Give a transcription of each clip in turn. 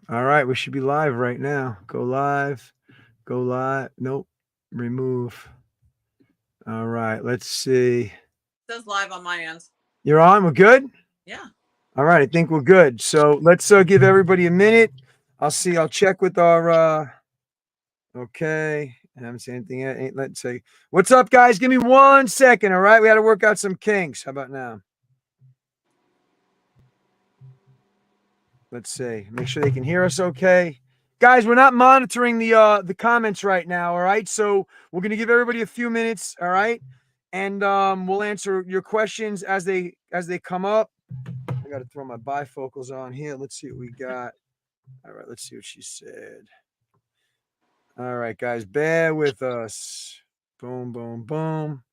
All right, we should be live right now. Go live. Go live. Nope. Remove. All right, let's see. It says live on my end. You're on. We're good. Yeah. All right, I think we're good. So let's give everybody a minute. I'll see. I'll check with our. Okay, I haven't seen anything yet. Let's see. What's up, guys? Give me 1 second. All right, we got to work out some kinks. How about now? Let's see. Make sure they can hear us. Okay. Guys, we're not monitoring the comments right now, all right? So we're gonna give everybody a few minutes, all right? And we'll answer your questions as they come up. I gotta throw my bifocals on here. Let's see what we got. All right, let's see what she said. All right, guys, bear with us. Boom, boom, boom.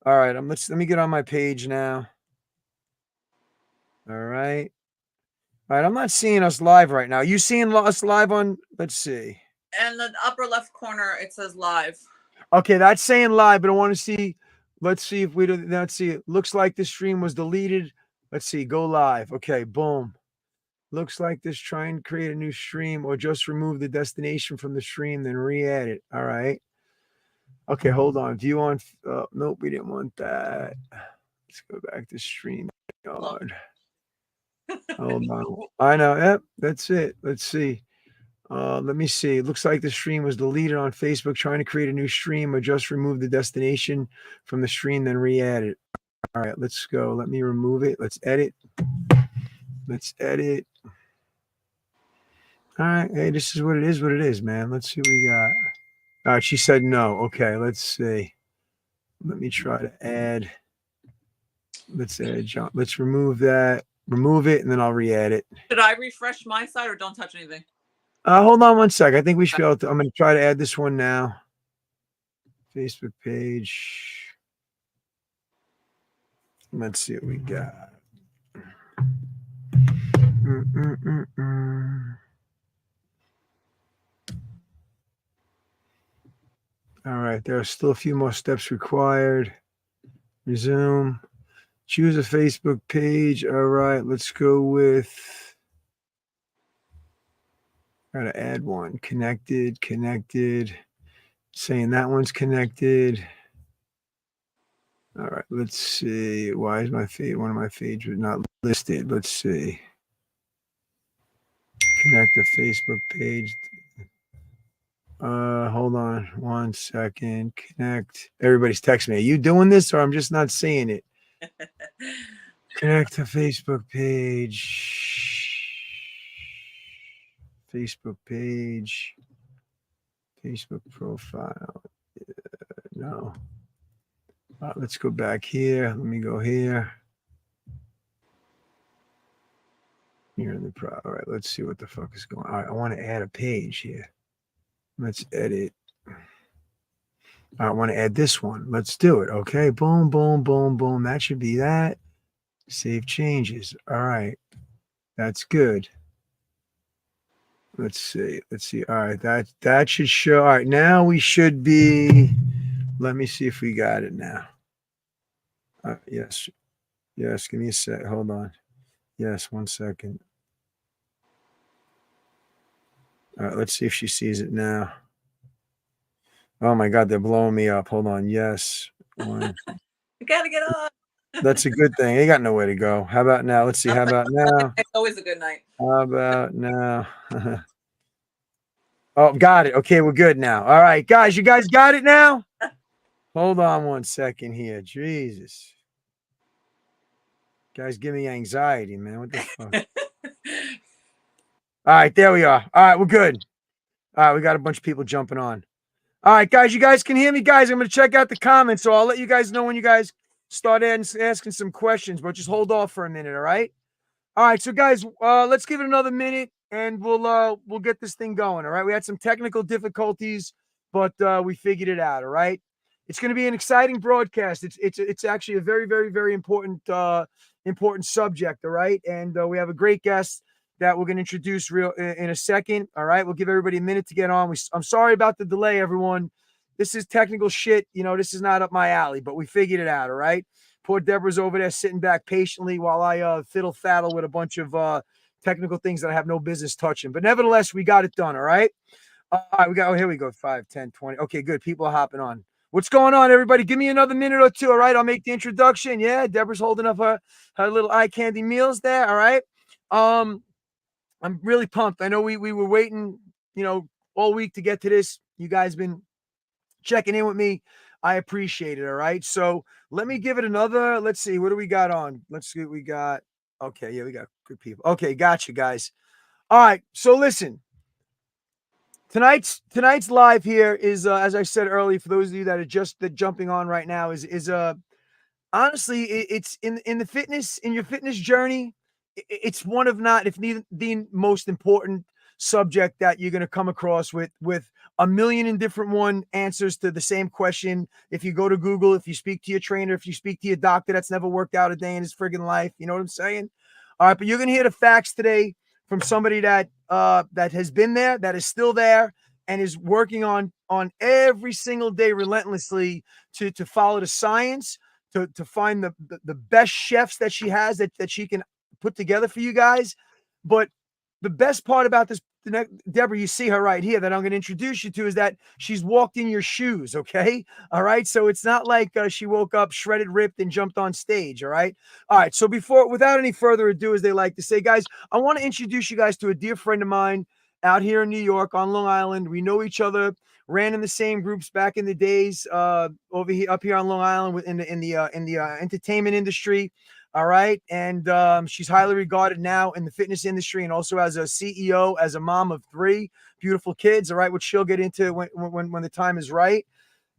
All right, let me get on my page now. All right. All right, I'm not seeing us live right now. You seeing us live on? Let's see. And the upper left corner, it says live. Okay, that's saying live, but I want to see. Let's see if we do. Let's see. It looks like the stream was deleted. Let's see. Go live. Okay, boom. Looks like this. Try and create a new stream, or just remove the destination from the stream, then re-add it. All right. Okay, hold on. View on. Nope, we didn't want that. Let's go back to stream. God. Hold on. I know. Yep, that's it. Let's see. Let me see. It looks like the stream was deleted on Facebook. Trying to create a new stream or just remove the destination from the stream, then re-add it. All right, let's go. Let me remove it. Let's edit. Let's edit. All right. Hey, this is what it is, man. Let's see what we got. All right, she said no. Okay, let's see. Let me try to add. Let's add John. Let's remove that. Remove it, and then I'll re-add it. Should I refresh my side or don't touch anything? Hold on 1 sec. I think we should be able to. I'm going to try to add this one now. Facebook page. Let's see what we got. All right, there are still a few more steps required. Resume. Choose a Facebook page. All right, let's go with. Gotta add one. Connected. Saying that one's connected. All right, let's see. Why is one of my favorites not listed? Let's see. Connect a Facebook page. Hold on 1 second. Connect. Everybody's texting me. Are you doing this or I'm just not seeing it? Connect to Facebook page. Facebook page. Facebook profile. No. Let's go back here. Let me go here. You're in the all right, let's see what the fuck is going on. All right, I want to add a page here. Let's edit. I want to add this one. Let's do it. Okay. Boom, boom, boom, boom. That should be that. Save changes. All right. That's good. Let's see. All right. That should show. All right. Now we should be. Let me see if we got it now. Yes. Yes. Give me a sec. Hold on. Yes. 1 second. All right. Let's see if she sees it now. Oh my God, they're blowing me up. Hold on. Yes. You gotta get on. That's a good thing. They got nowhere to go. How about now? Let's see. How about now? It's always a good night. How about now? Oh, got it. Okay, we're good now. All right, guys. You guys got it now? Hold on 1 second here. Jesus. Guys, give me anxiety, man. What the fuck? All right, there we are. All right, we're good. All right, we got a bunch of people jumping on. All right, guys, you guys can hear me, guys. I'm going to check out the comments, so I'll let you guys know when you guys start asking some questions, but just hold off for a minute, all right? All right, so guys, let's give it another minute, and we'll get this thing going, all right? We had some technical difficulties, but we figured it out, all right? It's going to be an exciting broadcast. It's actually a very, very, very important subject, all right? And we have a great guest that we're going to introduce in a second. All right. We'll give everybody a minute to get on. I'm sorry about the delay, everyone. This is technical shit. You know, this is not up my alley, but we figured it out. All right. Poor Deborah's over there sitting back patiently while I fiddle faddle with a bunch of technical things that I have no business touching. But nevertheless, we got it done. All right. All right, we got, oh, here we go. 5, 10, 20. Okay, good. People are hopping on. What's going on, everybody? Give me another minute or two. All right. I'll make the introduction. Yeah. Deborah's holding up her little eye candy meals there. All right. I'm really pumped. I know we were waiting, all week to get to this. You guys been checking in with me. I appreciate it. All right. So let me give it another. Let's see. What do we got on? Let's see what we got. Okay. Yeah, we got good people. Okay. Got you guys. All right. So listen. Tonight's live here is as I said earlier, for those of you that are just jumping on right now, is honestly, it's in the fitness, in your fitness journey, it's one of, not if the most important subject that you're going to come across with a million and different one answers to the same question. If you go to Google, if you speak to your trainer, if you speak to your doctor that's never worked out a day in his friggin' life, you know what I'm saying? All right, but you're going to hear the facts today from somebody that has been there, that is still there, and is working on every single day relentlessly to follow the science, to find the best chefs that she has that she can put together for you guys. But the best part about this, Deborah, you see her right here that I'm going to introduce you to, is that she's walked in your shoes. Okay. All right. So it's not like she woke up shredded, ripped, and jumped on stage. All right. All right. So without any further ado, as they like to say, guys, I want to introduce you guys to a dear friend of mine out here in New York on Long Island. We know each other, ran in the same groups back in the days, over here, up here on Long Island, in the entertainment industry. All right. And she's highly regarded now in the fitness industry, and also as a CEO, as a mom of 3 beautiful kids. All right. Which she'll get into when the time is right.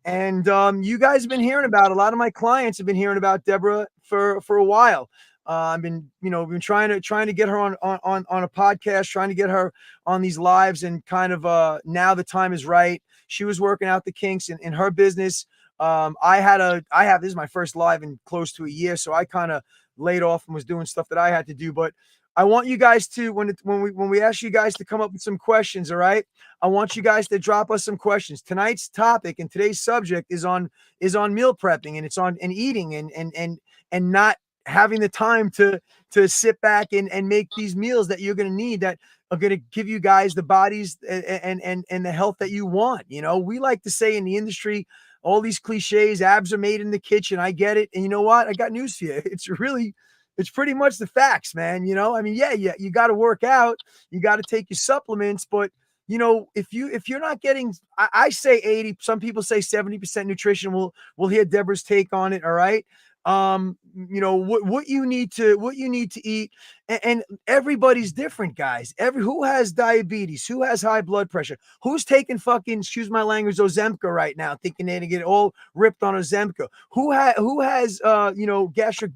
And you guys have been hearing about, a lot of my clients have been hearing about Deborah for a while. I've been trying to get her on a podcast, trying to get her on these lives, and kind of now the time is right. She was working out the kinks in her business. This is my first live in close to a year, so I kind of laid off and was doing stuff that I had to do. But I want you guys to, when we ask you guys to come up with some questions, all right? I want you guys to drop us some questions. Tonight's topic and today's subject is on meal prepping, and it's on eating and not having the time to sit back and make these meals that you're going to need, that are going to give you guys the bodies and the health that you want. We like to say in the industry, all these cliches, abs are made in the kitchen. I get it. And you know what? I got news for you. It's pretty much the facts, man. I mean, yeah, you got to work out, you got to take your supplements, but if you're not getting, I say 80, some people say 70% nutrition. We'll hear Deborah's take on it. All right. What you need to eat, and everybody's different, guys. Who has diabetes, who has high blood pressure, who's taking fucking, excuse my language, Ozempic right now, thinking they're gonna get all ripped on Ozempic, who has gastric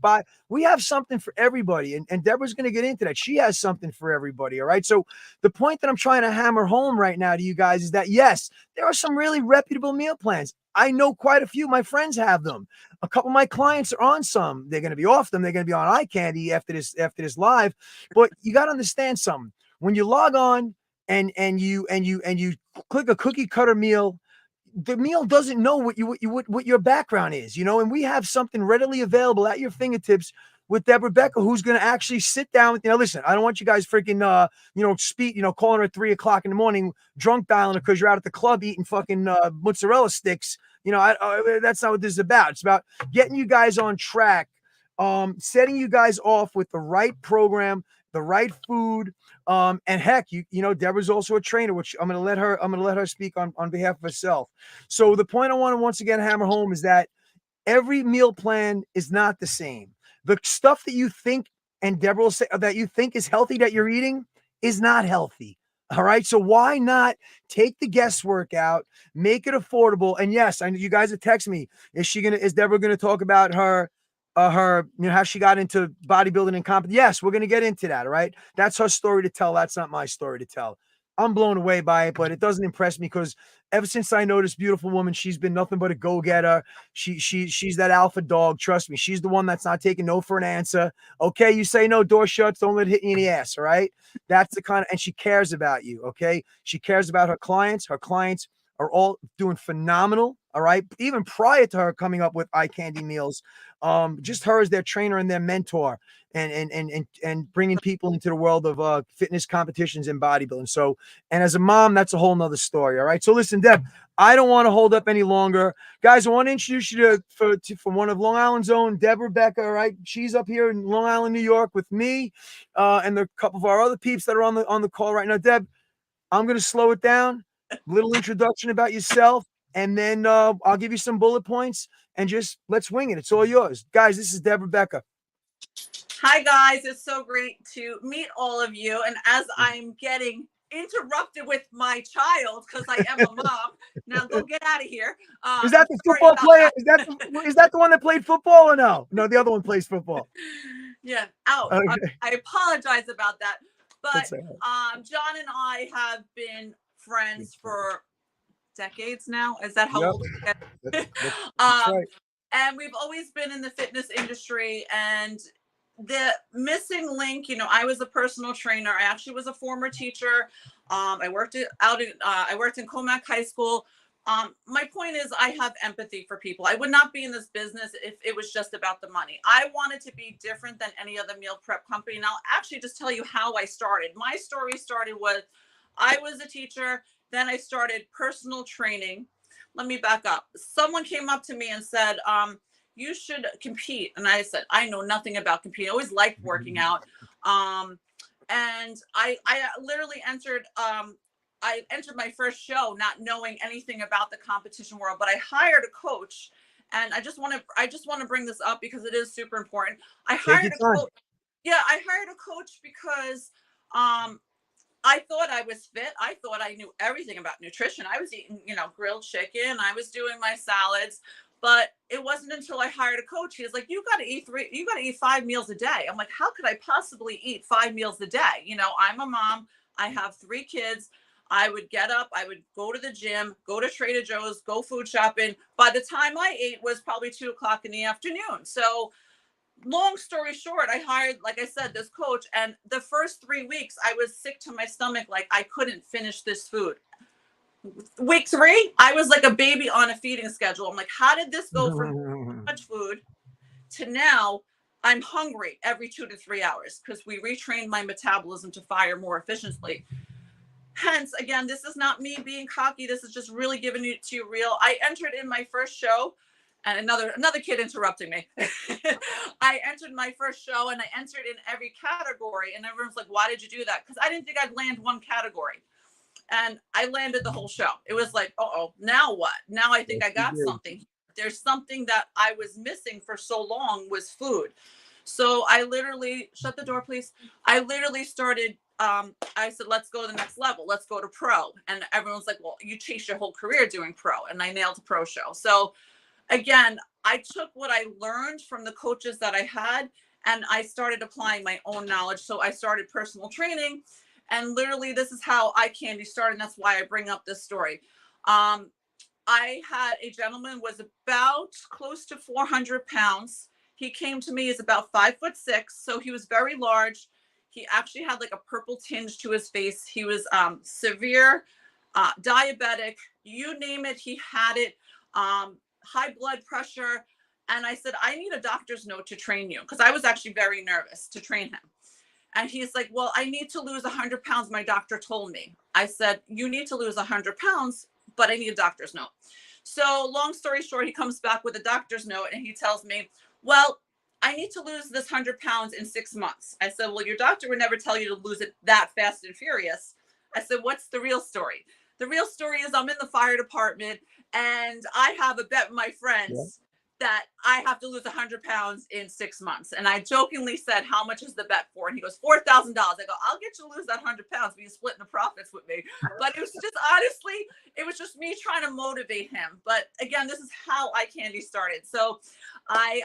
we have something for everybody, and Deborah's gonna get into that. She has something for everybody. All right. So the point that I'm trying to hammer home right now to you guys is that, yes, there are some really reputable meal plans. I know quite a few. My friends have them. A couple of my clients are on some. They're going to be off them. They're going to be on eye candy after this live. But you got to understand something. When you log on and you click a cookie cutter meal, the meal doesn't know what your background is, and we have something readily available at your fingertips with Deborah Becker, who's going to actually sit down with, listen, I don't want you guys freaking, calling her at 3 o'clock in the morning, drunk dialing her because you're out at the club eating fucking mozzarella sticks. That's not what this is about. It's about getting you guys on track, setting you guys off with the right program, the right food. And heck, Deborah's also a trainer, which I'm going to let her speak on behalf of herself. So the point I want to once again hammer home is that every meal plan is not the same. The stuff that you think, and Deborah will say, that you think is healthy that you're eating is not healthy. All right. So why not take the guesswork out, make it affordable? And yes, I know you guys have texted me. Is Deborah going to talk about her, how she got into bodybuilding and competition? Yes, we're going to get into that. All right. That's her story to tell. That's not my story to tell. I'm blown away by it, but it doesn't impress me because ever since I know this beautiful woman, she's been nothing but a go-getter. She's that alpha dog. Trust me. She's the one that's not taking no for an answer. Okay. You say no, door shuts, don't let it hit you in the ass. All right. That's the kind of, and she cares about you. Okay. She cares about her clients. Her clients are all doing phenomenal. All right. Even prior to her coming up with eye candy meals, just her as their trainer and their mentor, and bringing people into the world of fitness competitions and bodybuilding. So, and as a mom, that's a whole nother story. All right. So listen, Deb, I don't want to hold up any longer, guys. I want to introduce you for one of Long Island's own, Deb Rebecca. All right. She's up here in Long Island, New York, with me, and a couple of our other peeps that are on the call right now. Deb, I'm going to slow it down. Little introduction about yourself, and then I'll give you some bullet points, and just let's wing it. It's all yours, guys. This is Deb Rebecca. Hi guys, it's so great to meet all of you. And as I'm getting interrupted with my child because I am a mom, now go get out of here. Is that the Sorry football about player? that. Is that the one that played football or no? No, the other one plays football. Yeah, out. Okay. I apologize about that. But That's all right. John and I have been friends for decades now. Is that how Yep. old we get? That's um, right. and we've always been in the fitness industry. And the missing link, you know, I was a personal trainer. I actually was a former teacher. I worked I worked in Comac High School. My point is, I have empathy for people. I would not be in this business if it was just about the money. I wanted to be different than any other meal prep company. And I'll actually just tell you how I started. My story started with, I was a teacher. Then I started personal training. Let me back up. Someone came up to me and said, you should compete. And I said, I know nothing about competing. I always liked working out. And I literally entered, I entered my first show not knowing anything about the competition world, but I hired a coach. And I just want to bring this up because it is super important. I hired a coach. Yeah, I hired a coach because I thought I was fit. I thought I knew everything about nutrition. I was eating, you know, grilled chicken. I was doing my salads. But it wasn't until I hired a coach. He was like, you got to eat 5 meals a day. I'm like, how could I possibly eat 5 meals a day? You know, I'm a mom. I have 3 kids. I would get up, I would go to the gym, go to Trader Joe's, go food shopping. By the time I ate was probably 2 o'clock in the afternoon. So long story short, I hired, like I said, this coach. And the first 3 weeks, I was sick to my stomach. Like I couldn't finish this food. Week 3, I was like a baby on a feeding schedule. I'm like, how did this go from much food to now I'm hungry every 2 to 3 hours? Because we retrained my metabolism to fire more efficiently. Hence, again, this is not me being cocky. This is just really giving it to you real. I entered in my first show, and another kid interrupting me. I entered my first show, and I entered in every category. And everyone's like, why did you do that? Because I didn't think I'd land one category. And I landed the whole show. It was like, uh-oh, now what? Now I think I got something. There's something that I was missing for so long was food. So I literally, shut the door, please. I literally started, I said, let's go to the next level. Let's go to pro. And everyone's like, well, you chased your whole career doing pro. And I nailed the pro show. So again, I took what I learned from the coaches that I had, and I started applying my own knowledge. So I started personal training. And literally, this is how eye candy started. And that's why I bring up this story. I had a gentleman was about close to 400 pounds. He came to me, he's about 5'6", so he was very large. He actually had like a purple tinge to his face. He was severe diabetic, you name it, he had it. High blood pressure. And I said, I need a doctor's note to train you, because I was actually very nervous to train him. And he's like, well, I need to lose 100 pounds. My doctor told me. I said, you need to lose 100 pounds, but I need a doctor's note. So long story short, he comes back with a doctor's note and he tells me, well, I need to lose this 100 pounds in 6 months. I said, well, your doctor would never tell you to lose it that fast and furious. I said, what's the real story? The real story is I'm in the fire department and I have a bet with my friends that I have to lose 100 pounds in 6 months. And I jokingly said, how much is the bet for? And he goes, $4,000. I go, I'll get you to lose that 100 pounds, but you're splitting the profits with me. But it was just, honestly, it was just me trying to motivate him. But again, this is how eye candy started. So I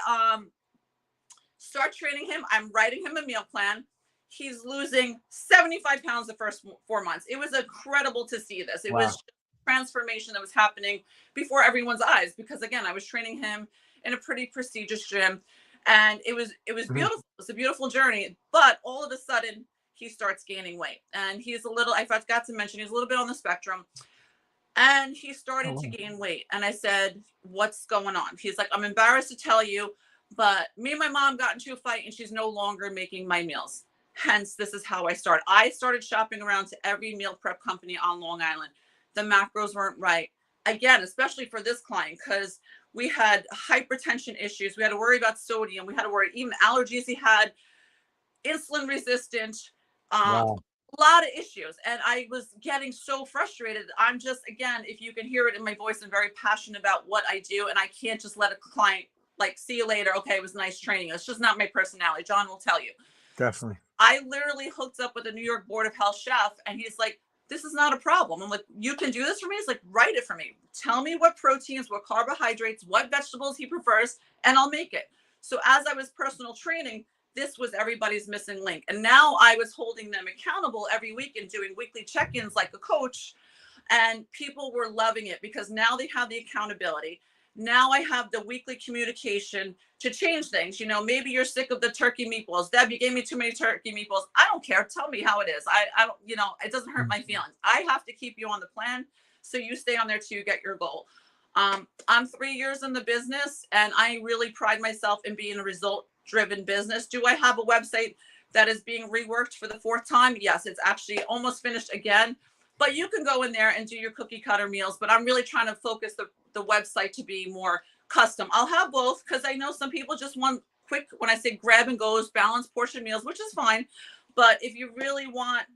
start training him. I'm writing him a meal plan. He's losing 75 pounds the first 4 months. It was incredible to see this. It was transformation that was happening before everyone's eyes, because again, I was training him in a pretty prestigious gym, and it was beautiful. It was a beautiful journey. But all of a sudden he starts gaining weight, and he's a little, I forgot to mention, he's a little bit on the spectrum. And he started to Oh, gain weight. And I said, "What's going on?" He's like, "I'm embarrassed to tell you, but me and my mom got into a fight and she's no longer making my meals." Hence, this is how I started. I started shopping around to every meal prep company on Long Island. The macros weren't right. Again, especially for this client, because we had hypertension issues. We had to worry about sodium. We had to worry even allergies he had, insulin resistant, wow. a lot of issues. And I was getting so frustrated. I'm just, again, if you can hear it in my voice, I'm very passionate about what I do. And I can't just let a client like, "See you later. Okay, it was nice training." It's just not my personality. John will tell you. Definitely. I literally hooked up with a New York Board of Health chef, and he's like, "This is not a problem." I'm like, "You can do this for me?" He's like, "Write it for me. Tell me what proteins, what carbohydrates, what vegetables he prefers, and I'll make it." So as I was personal training, this was everybody's missing link. And now I was holding them accountable every week and doing weekly check-ins like a coach, and people were loving it because now they have the accountability. Now I have the weekly communication to change things. Maybe you're sick of the turkey meatballs. Deb, you gave me too many turkey meatballs. I don't care. Tell me how it is. I don't, it doesn't hurt my feelings. I have to keep you on the plan so you stay on there till you get your goal. I'm 3 years in the business, and I really pride myself in being a result driven business. Do I have a website that is being reworked for the fourth time? Yes, it's actually almost finished again. But you can go in there and do your cookie cutter meals. But I'm really trying to focus the website to be more custom. I'll have both because I know some people just want quick, when I say grab and goes, balanced portion meals, which is fine. But if you really want,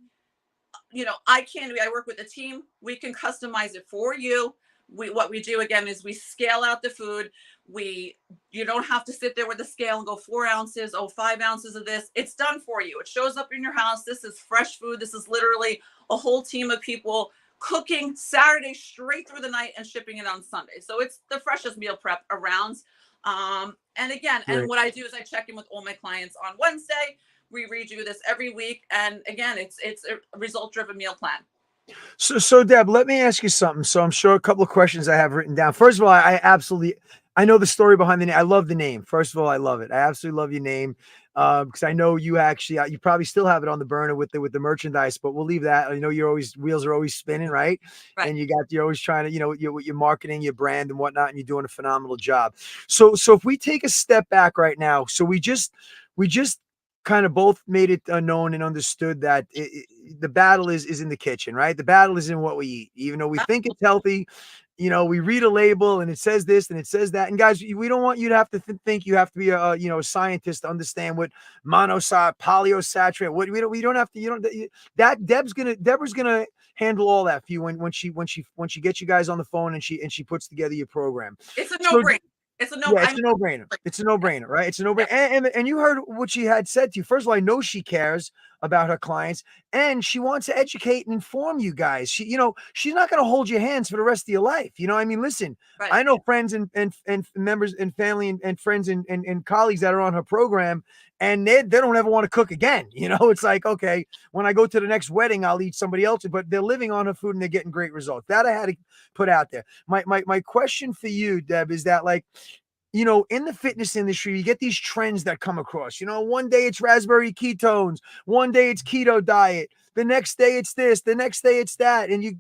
I work with a team. We can customize it for you. What we do again is we scale out the food. You don't have to sit there with a scale and go 4 ounces, 5 ounces of this. It's done for you. It shows up in your house. This is fresh food. This is literally a whole team of people cooking Saturday straight through the night and shipping it on Sunday. So it's the freshest meal prep around. And what I do is I check in with all my clients on Wednesday. We redo this every week. And again, it's a result driven meal plan. So Deb, let me ask you something. So I'm sure a couple of questions I have written down. First of all, I know the story behind the name. I love the name. First of all, I love it. I absolutely love your name because I know you actually, you probably still have it on the burner with the merchandise, but we'll leave that. I know wheels are always spinning, right? Right. And you're always trying to, with your marketing, your brand and whatnot, and you're doing a phenomenal job. So if we take a step back right now, so we just kind of both made it known and understood that the battle is in the kitchen, right? The battle is in what we eat. Even though we think it's healthy, we read a label and it says this and it says that. And guys, we don't want you to have to think you have to be a scientist to understand what polyunsaturated. What we don't have to. That Deborah's gonna handle all that for you when she gets you guys on the phone and she puts together your program. It's a So no-brainer. It's a no. yeah, it's a no-brainer. It's a no-brainer, right? It's a no-brainer. And you heard what she had said to you. First of all, I know she cares about her clients and she wants to educate and inform you guys. She's not going to hold your hands for the rest of your life. I mean, listen, Right. I know friends and members and family and friends and colleagues that are on her program and they don't ever want to cook again. It's like, okay, when I go to the next wedding, I'll eat somebody else, but they're living on her food and they're getting great results. That I had to put out there. My question for you, Deb, is that like, in the fitness industry, you get these trends that come across. One day it's raspberry ketones, one day it's keto diet, the next day it's this, the next day it's that. And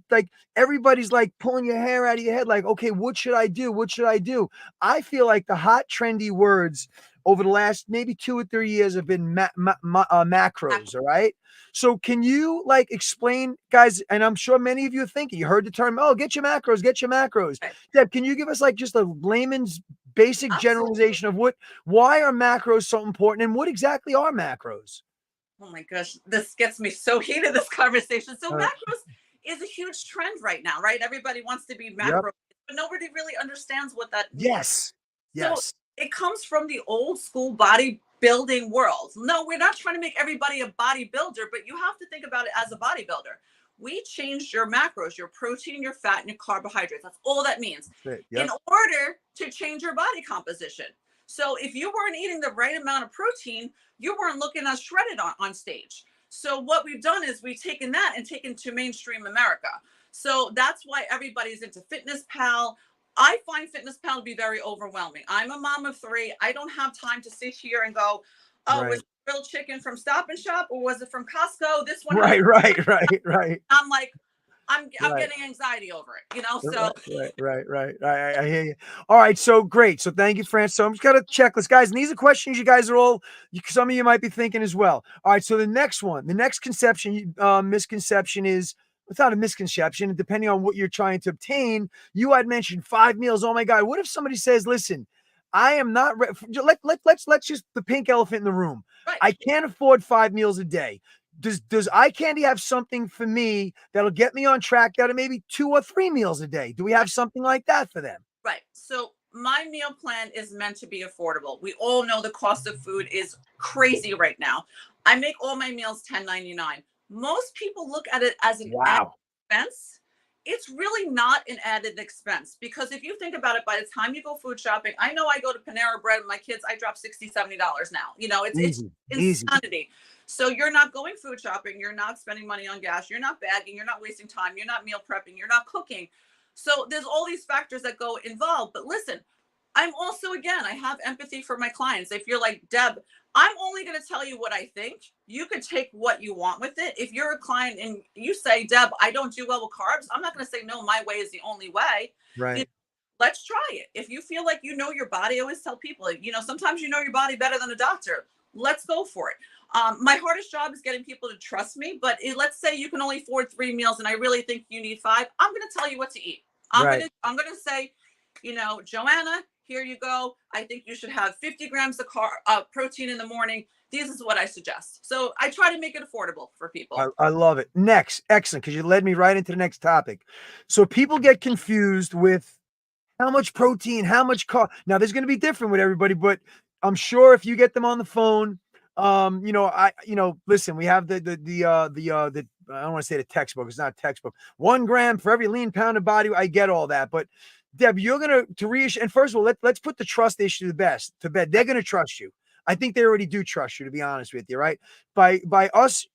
everybody's like pulling your hair out of your head, like, okay, what should I do? What should I do? I feel like the hot, trendy words over the last maybe 2 or 3 years have been macros. All right. So can you explain, guys? And I'm sure many of you are thinking, you heard the term, oh, get your macros, get your macros. Right. Deb, can you give us just a layman's basic generalization of why are macros so important and what exactly are macros? Oh my gosh, this gets me so heated, this conversation. So macros is a huge trend right now, right? Everybody wants to be macro, but nobody really understands what that means. So it comes from the old school bodybuilding world. No, we're not trying to make everybody a bodybuilder, but you have to think about it as a bodybuilder. We changed your macros, your protein, your fat, and your carbohydrates. That's all that means. In order to change your body composition. So if you weren't eating the right amount of protein, you weren't looking as shredded on stage. So what we've done is we've taken that and taken to mainstream America. So that's why everybody's into Fitness Pal. I find Fitness Pal to be very overwhelming. I'm a mom of 3. I don't have time to sit here and go, oh, was it grilled chicken from Stop and Shop or was it from Costco? This one. Right. I'm like, I'm Right. getting anxiety over it, you know? So Right. I hear you. All right. So great. So thank you, France. So I'm just got a checklist, guys. And these are questions you guys are all, some of you might be thinking as well. All right. So the next one, the next misconception is, it's not a misconception. Depending on what you're trying to obtain, you had mentioned 5 meals. Oh my God. What if somebody says, listen, I am not, let's just the pink elephant in the room. right. I can't afford 5 meals a day. Does eye candy have something for me that'll get me on track that are maybe 2 or 3 meals a day? Do we have something like that for them? Right. So my meal plan is meant to be affordable. We all know the cost of food is crazy right now. I make all my meals 10.99. Most people look at it as an added Wow. expense. It's really not an added expense because if you think about it, by the time you go food shopping, I know I go to Panera Bread with my kids, I drop $60, $70 now. You know, it's Easy. insanity. So you're not going food shopping, you're not spending money on gas, you're not bagging, you're not wasting time, you're not meal prepping, you're not cooking. So there's all these factors that go involved. But listen, I'm also, again, I have empathy for my clients. If you're like, Deb, I'm only going to tell you what I think. You could take what you want with it. If you're a client and you say, Deb, I don't do well with carbs, I'm not going to say, no, my way is the only way. You know, Right. let's try it. If you feel like you know your body, I always tell people, sometimes you know your body better than a doctor. Let's go for it. My hardest job is getting people to trust me. But let's say you can only afford 3 meals and I really think you need 5. I'm going to tell you what to eat. Right. I'm gonna say, Joanna, here you go. I think you should have 50 grams of protein in the morning. This is what I suggest. So I try to make it affordable for people. I love it. Next, excellent, because you led me right into the next topic. So people get confused with how much protein, how much carb. Now there's going to be different with everybody, but I'm sure if you get them on the phone, listen, we have the I don't want to say the textbook. It's not a textbook. 1 gram for every lean pound of body. I get all that, but Deb, you're gonna to reassure. And first of all, let's put the trust issue to bed. They're gonna trust you. I think they already do trust you, to be honest with you, right? By us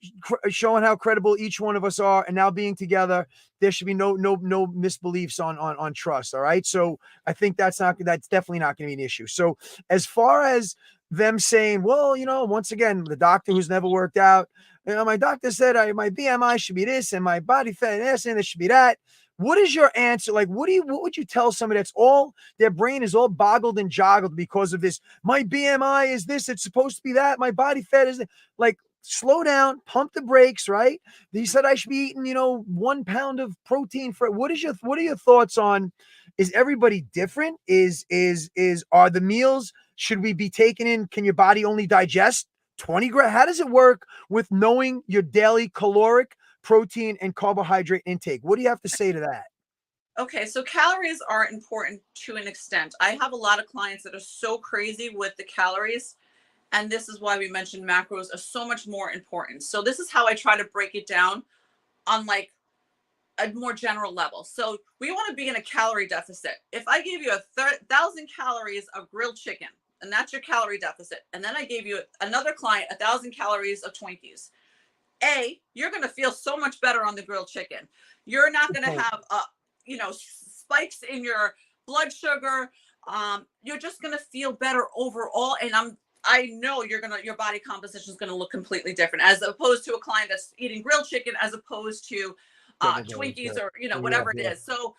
showing how credible each one of us are, and now being together, there should be no misbeliefs on trust. All right, so I think that's definitely not going to be an issue. So as far as them saying, well, once again, the doctor who's never worked out, my doctor said my BMI should be this and my body fat this and it should be that. What is your answer? Like, what would you tell somebody that's all their brain is all boggled and joggled because of this? My BMI is this, it's supposed to be that. My body fat is like, slow down, pump the brakes, right? He said I should be eating, 1 pound of protein for what are your thoughts on? Is everybody different? Are the meals, should we be taking in? Can your body only digest 20 grams? How does it work with knowing your daily caloric, protein, and carbohydrate intake? What do you have to say to that? Okay, so calories are important to an extent. I have a lot of clients that are so crazy with the calories. And this is why we mentioned macros are so much more important. So this is how I try to break it down on like a more general level. So we want to be in a calorie deficit. If I gave you 1,000 calories of grilled chicken, and that's your calorie deficit, and then I gave you another client 1,000 calories of Twinkies, you're going to feel so much better on the grilled chicken. You're not going to have spikes in your blood sugar. You're just going to feel better overall. And I know your body composition is going to look completely different as opposed to a client that's eating grilled chicken as opposed to Twinkies or whatever it is. So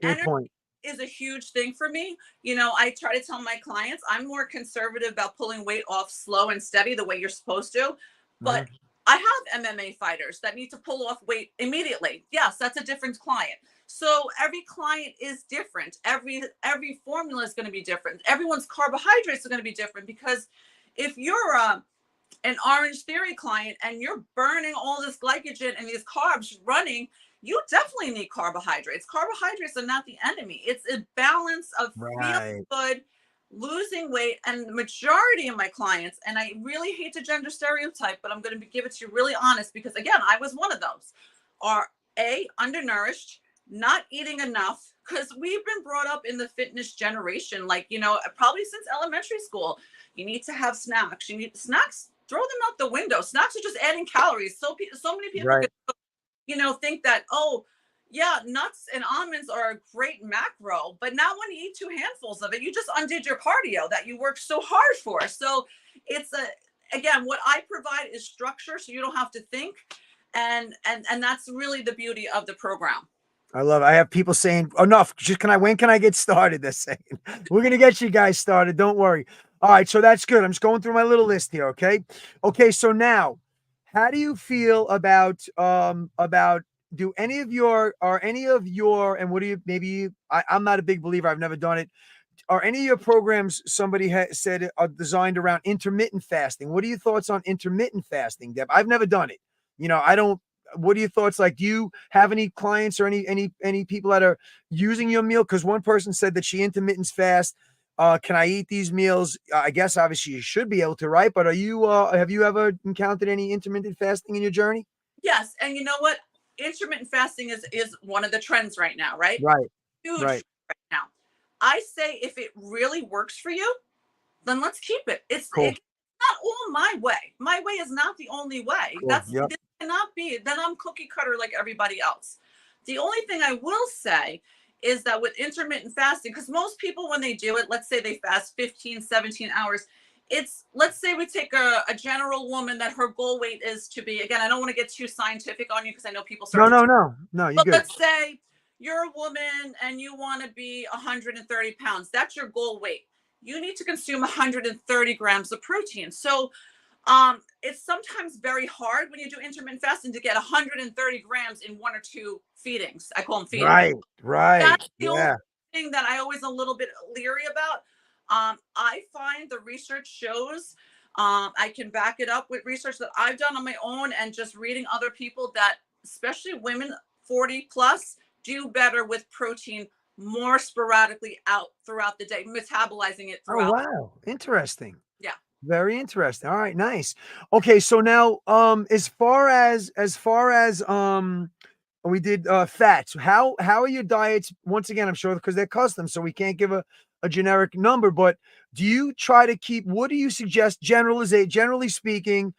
Good point. is a huge thing for me. I try to tell my clients I'm more conservative about pulling weight off slow and steady the way you're supposed to. But I have MMA fighters that need to pull off weight immediately. Yes, that's a different client. So every client is different. Every formula is going to be different. Everyone's carbohydrates are going to be different because if you're an Orange Theory client and you're burning all this glycogen and these carbs running, you definitely need carbohydrates. Carbohydrates are not the enemy. It's a balance of feeling good, losing weight, and the majority of my clients, and I really hate to gender stereotype, but I'm going to give it to you really honest because, again, I was one of those, are undernourished, not eating enough, because we've been brought up in the fitness generation, probably since elementary school. You need to have snacks. You need snacks. Throw them out the window. Snacks are just adding calories. So many people think that, oh, yeah, nuts and almonds are a great macro, but now when you eat 2 handfuls of it, you just undid your cardio that you worked so hard for. So it's again, what I provide is structure, so you don't have to think. And that's really the beauty of the program. I love it. I have people saying, enough. Just when can I get started? They're saying, we're going to get you guys started. Don't worry. All right. So that's good. I'm just going through my little list here. Okay. Okay. So now, how do you feel about, do any of your, and what do you, I'm not a big believer. I've never done it. Are any of your programs, somebody said, are designed around intermittent fasting? What are your thoughts on intermittent fasting, Deb? I've never done it. I don't. What are your thoughts? Like, do you have any clients or any people that are using your meal? Because one person said that she intermittent fast. Can I eat these meals? I guess obviously you should be able to, right? But have you ever encountered any intermittent fasting in your journey? Yes, and you know what? Intermittent fasting is one of the trends right now, right? Right. Huge Right. right now. I say if it really works for you, then let's keep it. Cool. It's not all my way. My way is not the only way. Cool. Yep. This cannot be. Then I'm cookie cutter like everybody else. The only thing I will say is that with intermittent fasting, because most people when they do it, let's say they fast 15, 17 hours, let's say we take a general woman that her goal weight is to be, again, I don't want to get too scientific on you because I know people start No. You're but good. let's say you're a woman and you want to be 130 pounds. That's your goal weight. You need to consume 130 grams of protein. So it's sometimes very hard when you do intermittent fasting to get 130 grams in one or two feedings. I call them feedings. Right. Right. That's the only Yeah. thing that I always a little bit leery about. I find the research shows, I can back it up with research that I've done on my own and just reading other people that especially women 40 plus do better with protein more sporadically out throughout the day, metabolizing it Oh, throughout. wow. Interesting. Yeah. Very interesting. All right, nice. Okay, so now as far as we did fats. How are your diets? Once again, I'm sure because they're custom, so we can't give a generic number, but do you try to keep, what do you suggest generally speaking,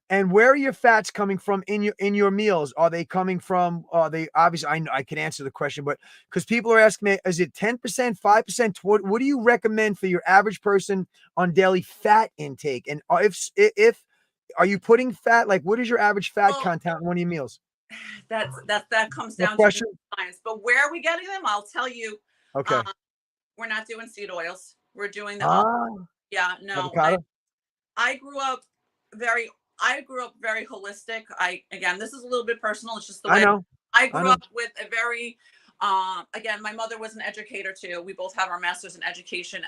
and where are your fats coming from in your meals? Are they coming from they obviously, I know I can answer the question, but because people are asking me, is it 10%, 5%? What do you recommend for your average person on daily fat intake? And if are you putting fat, like what is your average fat Well, content in one of your meals? that comes No down to question. science. But where are we getting them? I'll tell you. Okay. Um, we're not doing seed oils. We're doing the Ah, yeah, no. avocado. I grew up very I grew up very holistic. Again, this is a little bit personal. It's just the I way know. I I grew know. up with a very again, my mother was an educator too. We both have our masters in education.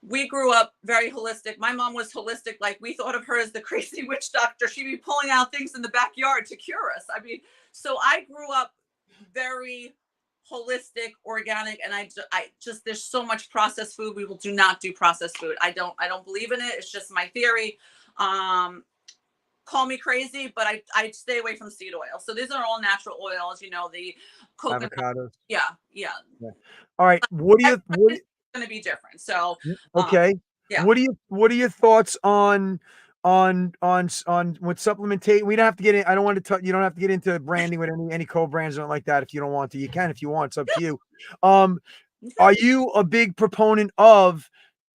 We grew up very holistic. My mom was holistic. Like we thought of her as the crazy witch doctor. She'd be pulling out things in the backyard to cure us. I mean, so I grew up very holistic, organic, and I just there's so much processed food. We will do not do processed food. I don't believe in it. It's just my theory. Um, Call me crazy, but I stay away from seed oil. So these are all natural oils. The coconut. Avocados. Yeah, yeah. Yeah. All right. Everybody's going to be different. So Okay. yeah. What are your thoughts on with supplementation? We don't have to get in. I don't want to tell you don't have to get into branding with any co-brands or like that if you don't want to. You can if you want. It's up to you. Um, are you a big proponent of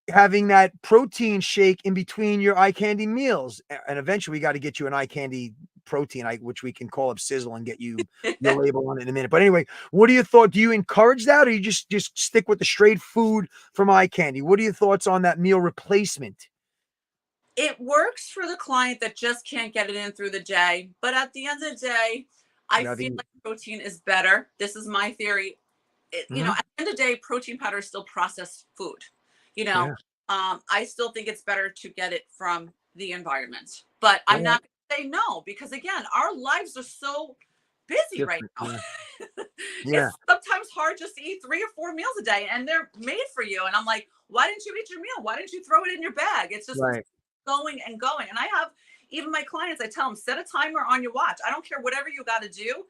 having that protein shake in between your eye candy meals? And eventually we got to get you an eye candy protein, which we can call up Sizzle and get you your label on it in a minute. But anyway, what are your thoughts? Do you encourage that, or you just stick with the straight food from eye candy? What are your thoughts on that meal replacement? It works for the client that just can't get it in through the day. But at the end of the day, I Yeah, feel like protein is better. This is my theory. At the end of the day, protein powder is still processed food. You know, yeah, I still think it's better to get it from the environment. But I'm yeah, not going to say no because, again, our lives are so busy right different. now. Yeah, yeah, It's sometimes hard just to eat 3 or 4 meals a day, and they're made for you. And I'm like, why didn't you eat your meal? Why didn't you throw it in your bag? It's just right. going and going. And I have even my clients, I tell them, set a timer on your watch. I don't care whatever you got to do,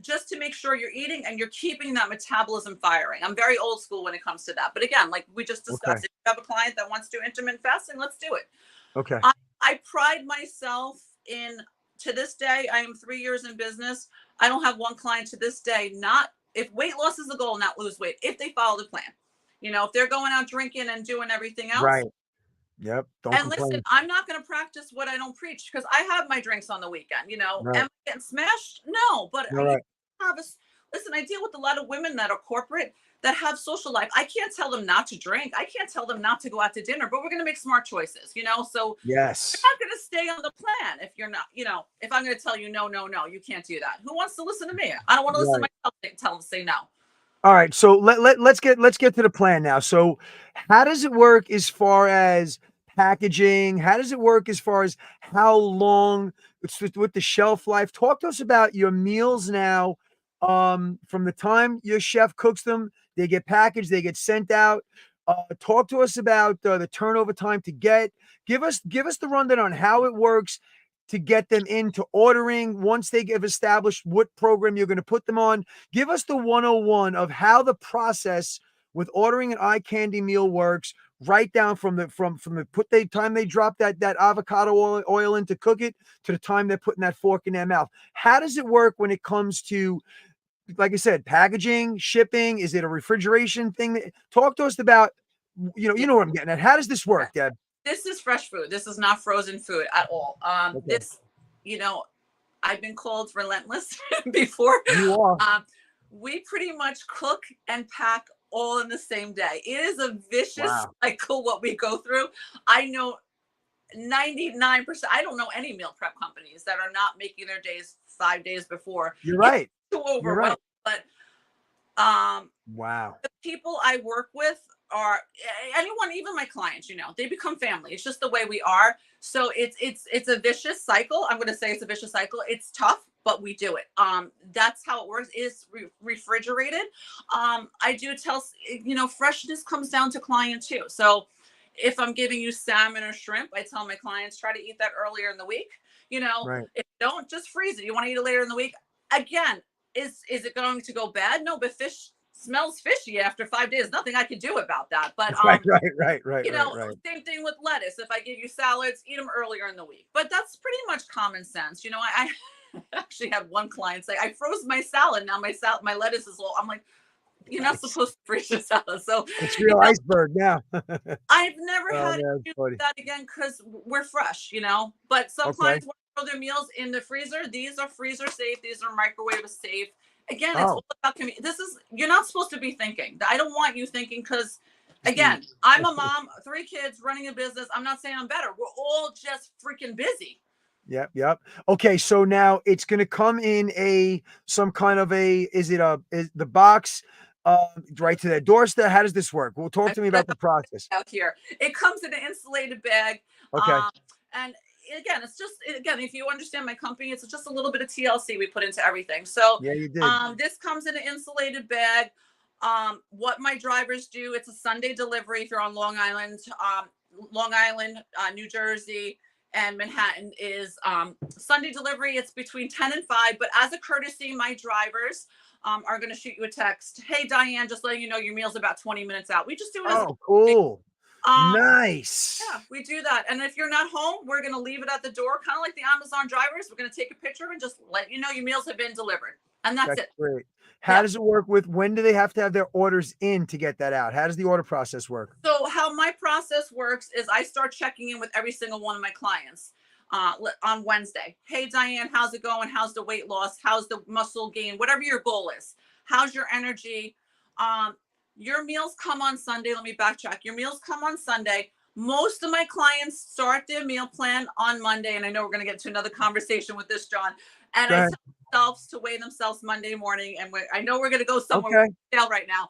just to make sure you're eating and you're keeping that metabolism firing. I'm very old school when it comes to that. But again, like we just Okay, discussed, if you have a client that wants to do intermittent fasting, let's do it. okay, I pride myself in, to this day, I am 3 years in business. I don't have one client to this day, not if weight loss is the goal, not lose weight, if they follow the plan. If they're going out drinking and doing everything else, right. Yep. Don't And listen, complain. I'm not going to practice what I don't preach because I have my drinks on the weekend. Right. Am I getting smashed? No, but All right. have a listen. I deal with a lot of women that are corporate that have social life. I can't tell them not to drink. I can't tell them not to go out to dinner, but we're going to make smart choices. So you're Yes. not going to stay on the plan if you're not. If I'm going to tell you no, no, no, you can't do that. Who wants to listen to me? I don't want to listen Right. to myself tell them say no. All right. So let's get to the plan now. So how does it work as far as packaging? How does it work as far as how long it's with the shelf life? Talk to us about your meals now. From the time your chef cooks them, they get packaged, they get sent out. Talk to us about the turnover time to get. Give us the rundown on how it works to get them into ordering once they get established what program you're going to put them on. Give us the 101 of how the process with ordering an eye candy meal works, right down from the time they drop that avocado oil in to cook it to the time they're putting that fork in their mouth. How does it work when it comes to, like I said, packaging, shipping? Is it a refrigeration thing? Talk to us about, Yeah. you know what I'm getting at. How does this Okay. work, Deb? This is fresh food. This is not frozen food at all. Okay. This, you know, I've been called relentless before. You are. Um, we pretty much cook and pack all in the same day. It is a vicious Wow. cycle what we go through. I know 99%. I don't know any meal prep companies that are not making their days 5 days before. You're It's right. too You're right. overwhelming. But um, Wow. the people I work with are anyone, even my clients, they become family. It's just the way we are. So it's a vicious cycle. I'm going to say it's a vicious cycle. It's tough, but we do it. That's how it works. Is refrigerated. I do tell, freshness comes down to client too. So if I'm giving you salmon or shrimp, I tell my clients try to eat that earlier in the week. Right. If you don't, just freeze it. You want to eat it later in the week. Again, is it going to go bad? No, but fish smells fishy after 5 days. Nothing I can do about that. But Right. same thing with lettuce. If I give you salads, eat them earlier in the week. But that's pretty much common sense. I actually had one client say, "I froze my salad. Now my lettuce is low." I'm like, "You're not Nice. supposed to freeze your salad." So It's you real know, iceberg now. I've never Oh, had man, to do funny. that again because we're fresh. But some Okay. clients want to throw their meals in the freezer. These are freezer safe. These are microwave safe. Again, it's Oh. all about you're not supposed to be thinking. I don't want you thinking because, again, I'm a mom, 3 kids, running a business. I'm not saying I'm better. We're all just freaking busy. Yep. Okay, so now it's gonna come in some kind of is the box right to their doorstep? How does this work? Well, talk I to me about the process. out here. It comes in an insulated bag. Okay. And again, if you understand my company, it's just a little bit of TLC we put into everything. So Yeah, you did. this comes in an insulated bag. What my drivers do, it's a Sunday delivery if you're on Long Island, New Jersey, and Manhattan is Sunday delivery. It's between 10 and 5. But as a courtesy, my drivers are going to shoot you a text. Hey, Diane, just letting you know your meal's about 20 minutes out. We just do it as a Oh, cool. um, Nice. yeah, we do that. And if you're not home, we're going to leave it at the door, kind of like the Amazon drivers. We're going to take a picture and just let you know your meals have been delivered. And that's That's it. great. How Yeah. does it work when do they have to have their orders in to get that out? How does the order process work? So how my process works is I start checking in with every single one of my clients on Wednesday. Hey, Diane, how's it going? How's the weight loss? How's the muscle gain? Whatever your goal is. How's your energy? Your meals come on Sunday. Let me backtrack. Your meals come on Sunday. Most of my clients start their meal plan on Monday. And I know we're going to get to another conversation with this, John. And Go I ahead. tell themselves to weigh themselves Monday morning. And I know we're going to go somewhere Okay. right now.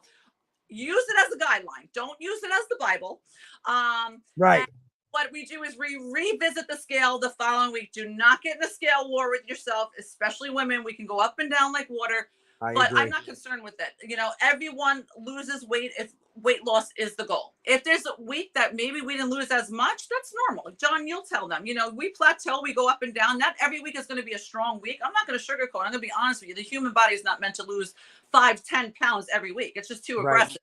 Use it as a guideline. Don't use it as the Bible. Right. And what we do is we revisit the scale the following week. Do not get in a scale war with yourself, especially women. We can go up and down like water, I but I'm agree. not concerned with it. Everyone loses weight if weight loss is the goal. If there's a week that maybe we didn't lose as much, that's normal. John, you'll tell them, we plateau, we go up and down. Not every week is going to be a strong week. I'm not going to sugarcoat. I'm going to be honest with you. The human body is not meant to lose 5-10 pounds every week. It's just too aggressive.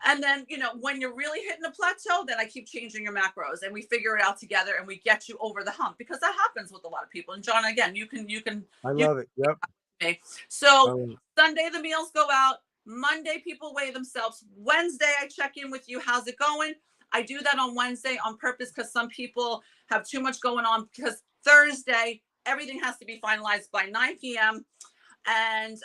And then, when you're really hitting a plateau, then I keep changing your macros and we figure it out together and we get you over the hump because that happens with a lot of people. And John, again, you can, I love it. Yep. okay. So Sunday, the meals go out. Monday, people weigh themselves. Wednesday, I check in with you. How's it going? I do that on Wednesday on purpose because some people have too much going on, because Thursday, everything has to be finalized by 9 p.m. And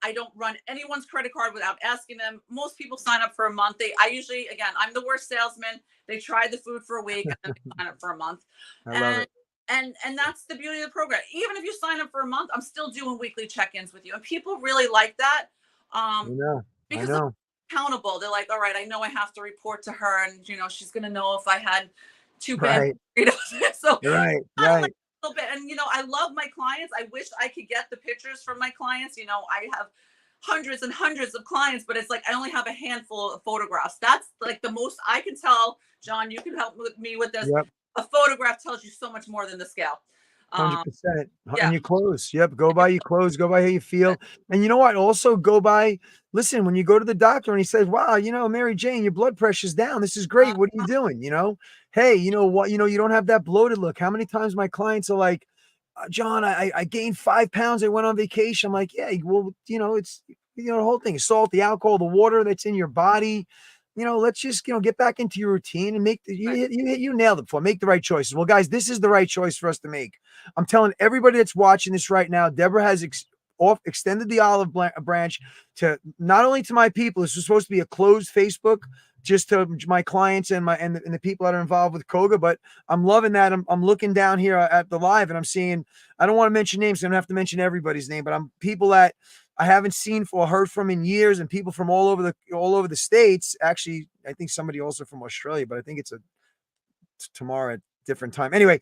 I don't run anyone's credit card without asking them. Most people sign up for a month. I usually, again, I'm the worst salesman. They try the food for a week and then they sign up for a month. I love And it. and that's the beauty of the program. Even if you sign up for a month, I'm still doing weekly check-ins with you, and people really like that, I um, know. I because they're know. accountable. They're like, all right, I know I have to report to her, and she's gonna know if I had two bad Right. burritos. So Right. kind of like Right. a little bit. And I love my clients. I wish I could get the pictures from my clients. I have hundreds and hundreds of clients, but it's like I only have a handful of photographs. That's like the most I can tell. John, you can help me with this. Yep. A photograph tells you so much more than the scale. Um, 100%. And yeah. your clothes. Yep. Go by your clothes. Go by how you feel. And you know what? Also go by, listen, when you go to the doctor and he says, wow, Mary Jane, your blood pressure's down. This is great. What are you doing? Hey, you know what? You don't have that bloated look. How many times my clients are like, John, I gained 5 pounds. I went on vacation. I'm like, yeah, well, it's, the whole thing is salt, the alcohol, the water that's in your body. Let's just, get back into your routine and you nailed it before. Make the right choices. Well, guys, this is the right choice for us to make. I'm telling everybody that's watching this right now, Deborah has extended the olive branch to not only to my people. This was supposed to be a closed Facebook, just to my clients and the people that are involved with Koga. But I'm loving that. I'm looking down here at the live and I'm seeing, I don't want to mention names. I don't have to mention everybody's name, but I'm people that I haven't seen or heard from in years, and people from all over the states. Actually, I think somebody also from Australia, but I think it's tomorrow at different time. Anyway,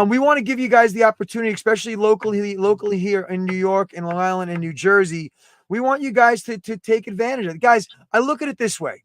we want to give you guys the opportunity, especially locally here in New York and Long Island and New Jersey. We want you guys to take advantage of it. Guys, I look at it this way.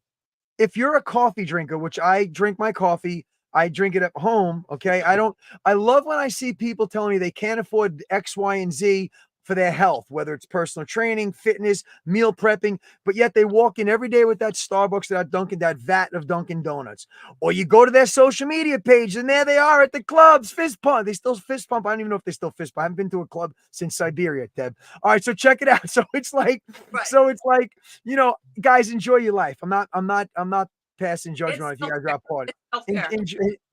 If you're a coffee drinker, which I drink my coffee, I drink it at home. Okay. I love when I see people telling me they can't afford X, Y, and Z for their health, whether it's personal training, fitness, meal prepping, but yet they walk in every day with that Starbucks, that vat of Dunkin' Donuts. Or you go to their social media page and there they are at the clubs, fist pump. They still fist pump. I don't even know if they still fist pump. I haven't been to a club since Siberia, Deb. All right, so check it out. So it's like, guys, enjoy your life. I'm not passing judgment on if you guys are part.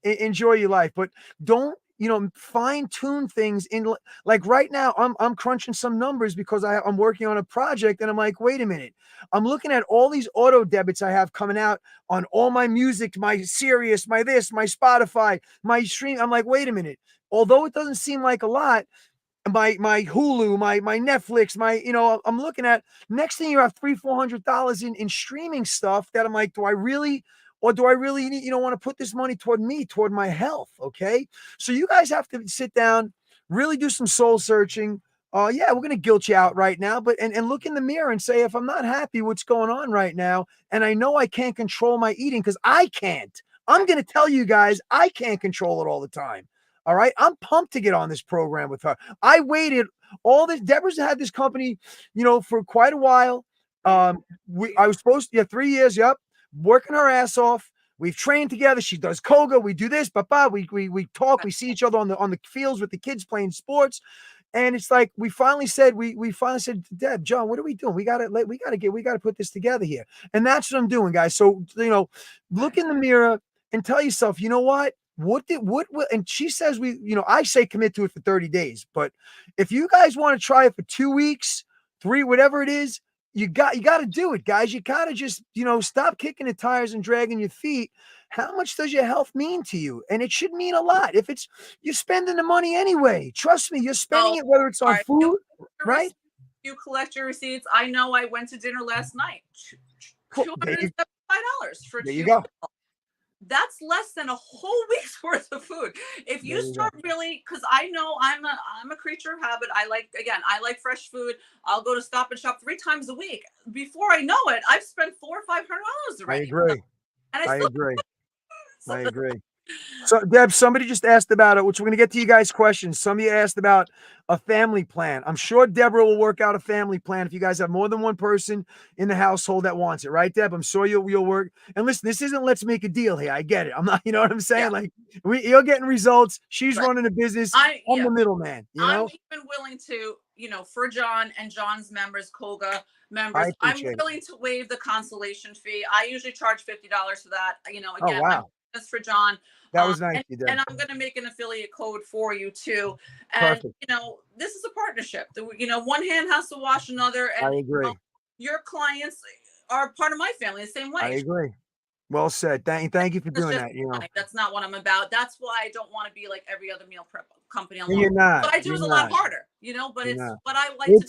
Enjoy your life, but don't fine tune things in. Like right now, I'm crunching some numbers because I'm working on a project, and I'm like, wait a minute, I'm looking at all these auto debits I have coming out on all my music, my Sirius, my this, my Spotify, my stream. I'm like, wait a minute. Although it doesn't seem like a lot, my Hulu, my Netflix, I'm looking at next thing you have $300-400 in streaming stuff that I'm like, do I really need, want to put this money toward my health? Okay. So you guys have to sit down, really do some soul searching. Yeah, we're gonna guilt you out right now, but and look in the mirror and say, if I'm not happy what's going on right now, and I know I can't control my eating because I can't. I'm gonna tell you guys, I can't control it all the time. All right. I'm pumped to get on this program with her. I waited all this. Deborah's had this company, for quite a while. I was supposed to, 3 years. Yep. Working her ass off. We've trained together. She does Koga. We do this, we talk. We see each other on the fields with the kids playing sports. And it's like we finally said to Deb, John, what are we doing? We gotta put this together here. And that's what I'm doing, guys. So look in the mirror and tell yourself, you know what? And she says I say commit to it for 30 days. But if you guys want to try it for 2 weeks, 3, whatever it is, you got to do it, guys. You gotta just, stop kicking the tires and dragging your feet. How much does your health mean to you? And it should mean a lot. If you're spending the money anyway, trust me, you're spending it, whether it's on food, right? You collect your receipts. I know I went to dinner last night. $275 for there you two. go. That's less than a whole week's worth of food. If you start really, because I know I'm a creature of habit. I like fresh food. I'll go to Stop and Shop 3 times a week. Before I know it, I've spent $400 or $500 already. I agree. And I agree. I agree. So, Deb, somebody just asked about it, which we're going to get to you guys' questions. Somebody asked about a family plan. I'm sure Deborah will work out a family plan if you guys have more than one person in the household that wants it, right, Deb? I'm sure you'll work. And listen, this isn't let's make a deal here. I get it. I'm not, you know what I'm saying? Yeah. Like you're getting results. She's running a business. I'm the middleman. I'm even willing to, for John and John's members, Koga members, I'm willing to waive the consolation fee. I usually charge $50 for that. Again, oh, wow. business for John. That was nice, you did. And I'm going to make an affiliate code for you too. And, Perfect. this is a partnership. One hand has to wash another. I And, agree. your clients are part of my family the same I way. agree. Well said. Thank you for doing that. That's not what I'm about. That's why I don't want to be like every other meal prep company. You're not. What I do You're is a not. lot harder, but You're it's not. what I like to do.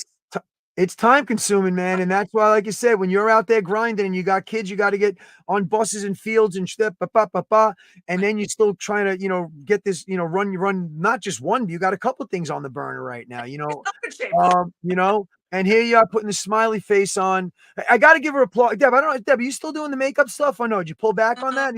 It's time consuming, man. And that's why, like you said, when you're out there grinding and you got kids, you got to get on buses and fields and step, and then you're still trying to, get this, run not just one, you got a couple things on the burner right now, and here you are putting the smiley face on. I got to give her applause. Deb, I don't know, Deb, are you still doing the makeup stuff or no? Did you pull back on that?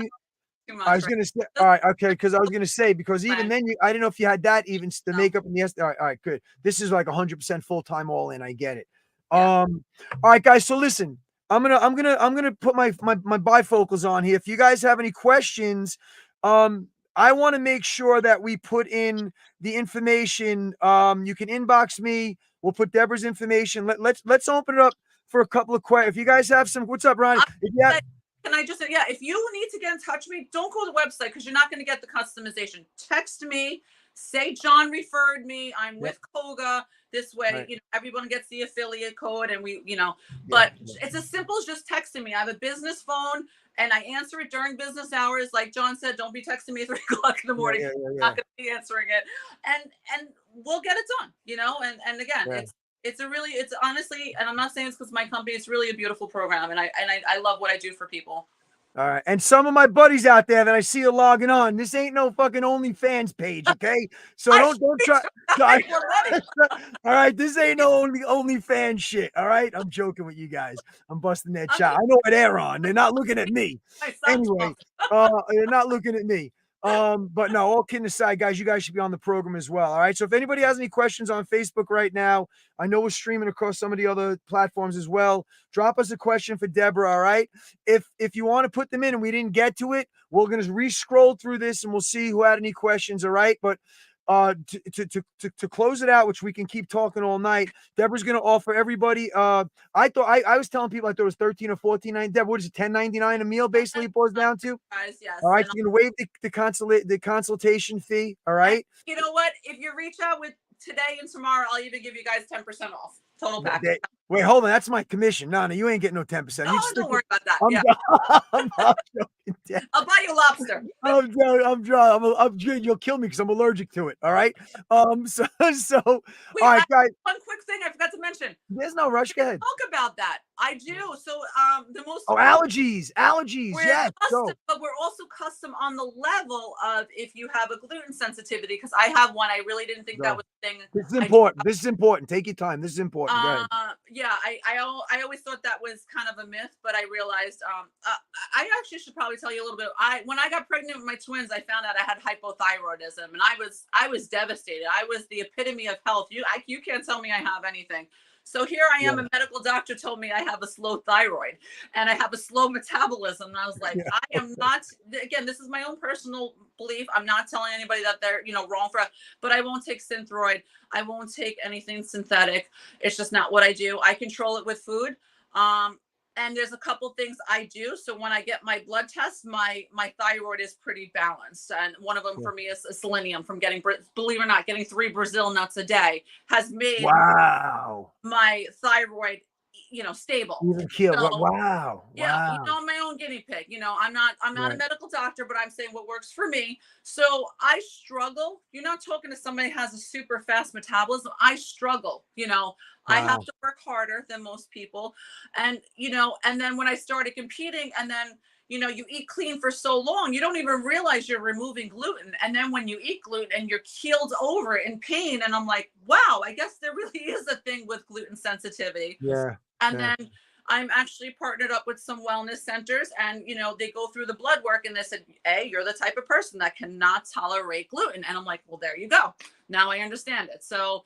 Too much, I was gonna say, all right, okay, because I was gonna say, because even then, I didn't know if you had that, even the makeup and the all right, good. This is like 100% full time, all in. I get it. Yeah. All right, guys. So listen, I'm gonna put my bifocals on here. If you guys have any questions, I want to make sure that we put in the information. You can inbox me. We'll put Deborah's information. Let's open it up for a couple of questions. If you guys have some, what's up, Ronnie? Can I just say, if you need to get in touch with me, don't go to the website because you're not going to get the customization. Text me, say John referred me. I'm with Koga. This way, everyone gets the affiliate code and but it's as simple as just texting me. I have a business phone and I answer it during business hours. Like John said, don't be texting me at 3 o'clock in the morning. I'm not going to be answering it. And we'll get it done, and again, it's honestly, and I'm not saying it's because my company, it's really a beautiful program. And I love what I do for people. All right. And some of my buddies out there that I see are logging on. This ain't no fucking OnlyFans page, okay? So don't try. All right. This ain't no OnlyFans shit. All right. I'm joking with you guys. I'm busting that shot. I know what they're on. They're not looking at me. Anyway, they're not looking at me. But no, all kidding aside, guys, you guys should be on the program as well. All right. So if anybody has any questions on Facebook right now, I know we're streaming across some of the other platforms as well. Drop us a question for Deborah. All right. If you want to put them in and we didn't get to it, we're going to re-scroll through this and we'll see who had any questions. All right. But to close it out, which we can keep talking all night, Deborah's going to offer everybody. I was telling people I thought it was $13 or $14.99. Deborah, what is it? $10.99 a meal, basically it boils down to. Yes. All right, so you're gonna waive the consultation fee. All right. And you know what? If you reach out with today and tomorrow, I'll even give you guys 10% off total package. Wait, hold on. That's my commission. No, you ain't getting no 10%. No, don't worry about that. I'm joking. I'll buy you lobster. I'm you'll kill me because I'm allergic to it. All right. So Wait, all right, guys. One quick thing I forgot to mention. There's no rush. Go ahead. Talk about that. I do. So the most allergies. We're yes. custom, but we're also custom on the level of if you have a gluten sensitivity, because I have one. I really didn't think that was a thing. This is important. This is important. Take your time. This is important. Go ahead. I always thought that was kind of a myth, but I realized I actually should probably tell you a little bit. When I got pregnant with my twins, I found out I had hypothyroidism, and I was devastated. I was the epitome of health. You can't tell me I have anything. So here I am, a medical doctor told me I have a slow thyroid and I have a slow metabolism. And I was like, I am not, again, this is my own personal belief. I'm not telling anybody that they're, wrong but I won't take Synthroid. I won't take anything synthetic. It's just not what I do. I control it with food. And there's a couple things I do. So when I get my blood test, my thyroid is pretty balanced. And one of them for me is selenium from getting, believe it or not, getting 3 Brazil nuts a day has made my thyroid, stable. Even killed. Wow. Yeah. I'm my own guinea pig. I'm not a medical doctor, but I'm saying what works for me. So I struggle. You're not talking to somebody who has a super fast metabolism. I struggle, I have to work harder than most people. And, and then when I started competing and then, you eat clean for so long, you don't even realize you're removing gluten. And then when you eat gluten and you're keeled over in pain, and I'm like, wow, I guess there really is a thing with gluten sensitivity. Yeah. And then I'm actually partnered up with some wellness centers and, they go through the blood work and they said, hey, you're the type of person that cannot tolerate gluten. And I'm like, well, there you go. Now I understand it. So,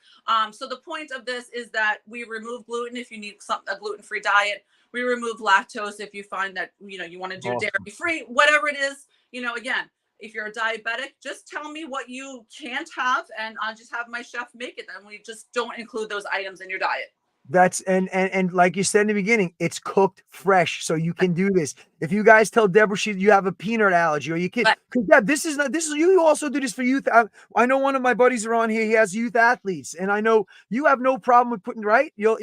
so the point of this is that we remove gluten if you need a gluten-free diet. We remove lactose if you find that, you want to do dairy-free, whatever it is, again, if you're a diabetic, just tell me what you can't have and I'll just have my chef make it. Then we just don't include those items in your diet. That's and like you said in the beginning, it's cooked fresh, so you can do this. If you guys tell Deborah you have a peanut allergy, or you kid, Right. because Deb, this is not this is you also do this for youth. I know one of my buddies are on here. He has youth athletes, and I know you have no problem with putting right. You'll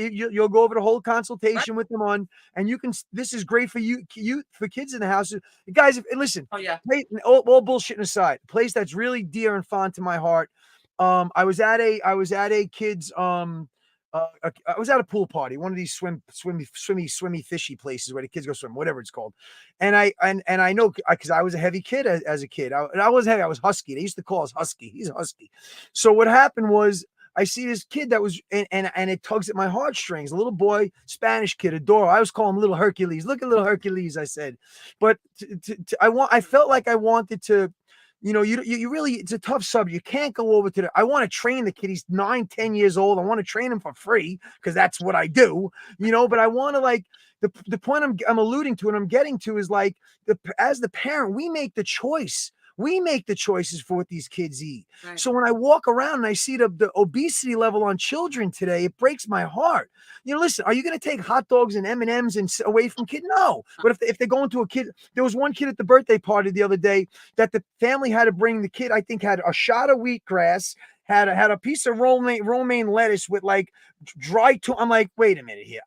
go over the whole Right. consultation with them on, and you can. This is great for you for kids in the house, guys. If, listen, Oh yeah. all bullshitting aside, a place that's really dear and fond to my heart. I was at a kids I was at a pool party, one of these swimmy, fishy places where the kids go swim, whatever it's called. And I know because I was a heavy kid as a kid. I was heavy. I was husky. They used to call us husky. He's a husky. So what happened was I see this kid that was and it tugs at my heartstrings. A little boy, Spanish kid, adorable. I was calling him little Hercules. Look at little Hercules, I said. But I felt like I wanted to you really, it's a tough subject. You can't go over to I want to train the kid. He's 9, 10 years old. I want to train him for free because that's what I do, but I want to like the point I'm alluding to and I'm getting to is like as the parent, we make the choice. We make the choices for what these kids eat. Right. So when I walk around and I see the obesity level on children today, it breaks my heart. Listen, are you going to take hot dogs and M&Ms and away from kid? No. But if they're going to a kid, there was one kid at the birthday party the other day that the family had to bring the kid, I think, had a shot of wheatgrass, had a piece of romaine lettuce with like dry to. I'm like, wait a minute here.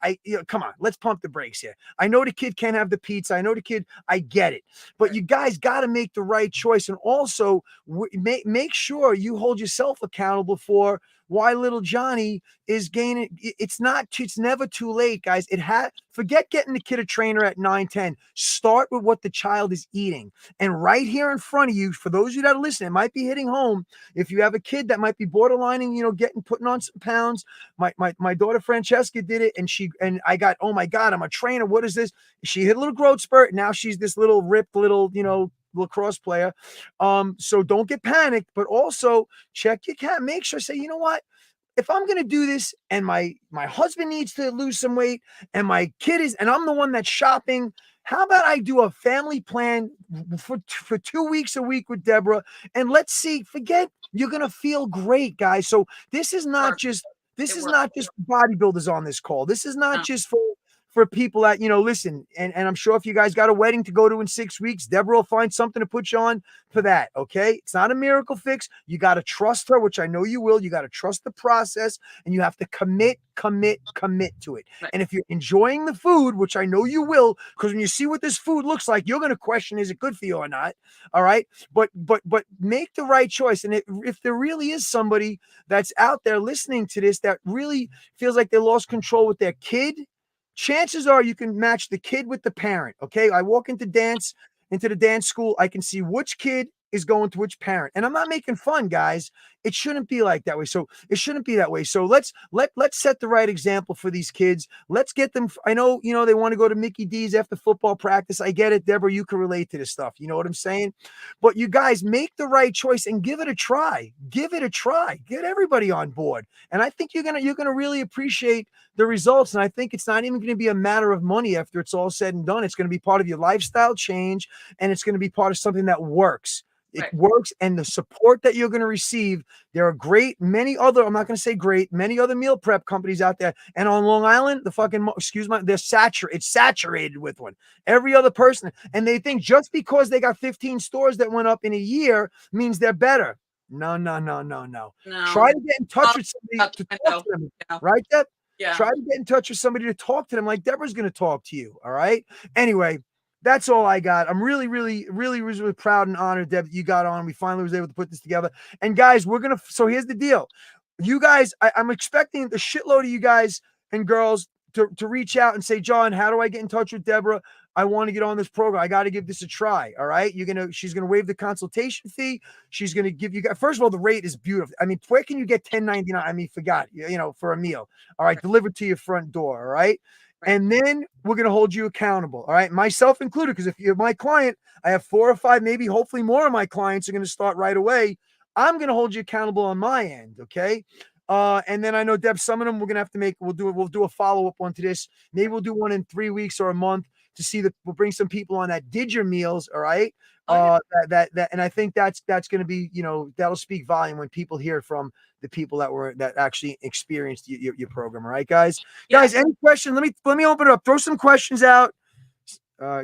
Come on, let's pump the brakes here. I know the kid can't have the pizza. I know the kid. I get it, but you guys got to make the right choice, and also make sure you hold yourself accountable for why little Johnny is gaining. It's never too late, guys. Forget getting the kid a trainer at 9, 10. Start with what the child is eating. And right here in front of you, for those of you that are listening, it might be hitting home. If you have a kid that might be borderlining, putting on some pounds. My daughter Francesca did it, and I got, oh my God, I'm a trainer. What is this? She hit a little growth spurt. Now she's this little ripped little, lacrosse player. So don't get panicked, but also check your cat. Make sure, say, you know what? If I'm going to do this and my husband needs to lose some weight and my kid and I'm the one that's shopping, how about I do a family plan for 2 weeks a week with Deborah, and let's see, you're going to feel great, guys. So this is not just bodybuilders on this call. This is not just for people that, listen, and I'm sure if you guys got a wedding to go to in 6 weeks, Deborah will find something to put you on for that. Okay. It's not a miracle fix. You got to trust her, which I know you will. You got to trust the process, and you have to commit to it. Right. And if you're enjoying the food, which I know you will, because when you see what this food looks like, you're going to question, is it good for you or not? All right. But make the right choice. And if there really is somebody that's out there listening to this that really feels like they lost control with their kid, chances are you can match the kid with the parent. Okay. I walk into the dance school. I can see which kid is going to which parent. And I'm not making fun, guys. It shouldn't be like that way. So it shouldn't be that way. So let's set the right example for these kids. Let's get them. I know, they want to go to Mickey D's after football practice. I get it. Deborah, you can relate to this stuff. You know what I'm saying? But you guys make the right choice and give it a try. Give it a try. Get everybody on board. And I think you're going to really appreciate the results. And I think it's not even going to be a matter of money after it's all said and done. It's going to be part of your lifestyle change, and it's going to be part of something that works. It works, and the support that you're going to receive. There are many other meal prep companies out there. And on Long Island, it's saturated with one. Every other person. And they think just because they got 15 stores that went up in a year means they're better. No. Try to get in touch with somebody to talk to them. Yeah. Right, Deb? Yeah. Try to get in touch with somebody to talk to them like Deborah's going to talk to you. All right. Anyway, that's all I got. I'm really, really, really, really proud and honored, Deb, that you got on. We finally was able to put this together. And guys, so here's the deal. You guys, I'm expecting the shitload of you guys and girls to reach out and say, John, how do I get in touch with Deborah? I want to get on this program. I got to give this a try. All right. She's going to waive the consultation fee. She's going to give you guys, first of all, the rate is beautiful. I mean, where can you get $10.99? I mean, forgot, for a meal. All right. Delivered to your front door. All right. And then we're going to hold you accountable. All right. Myself included. Because if you're my client, I have 4 or 5, maybe hopefully more of my clients are going to start right away. I'm going to hold you accountable on my end. Okay. And then I know, Deb, some of them we're going to have to we'll do a follow-up one to this. Maybe we'll do one in 3 weeks or a month to see we'll bring some people on that did your meals. All right. Oh, That, and I think that's going to be, that'll speak volume when people hear from the people that actually experienced your program. All right, guys. yeah. Guys, any question? Let me open it up. Throw some questions out.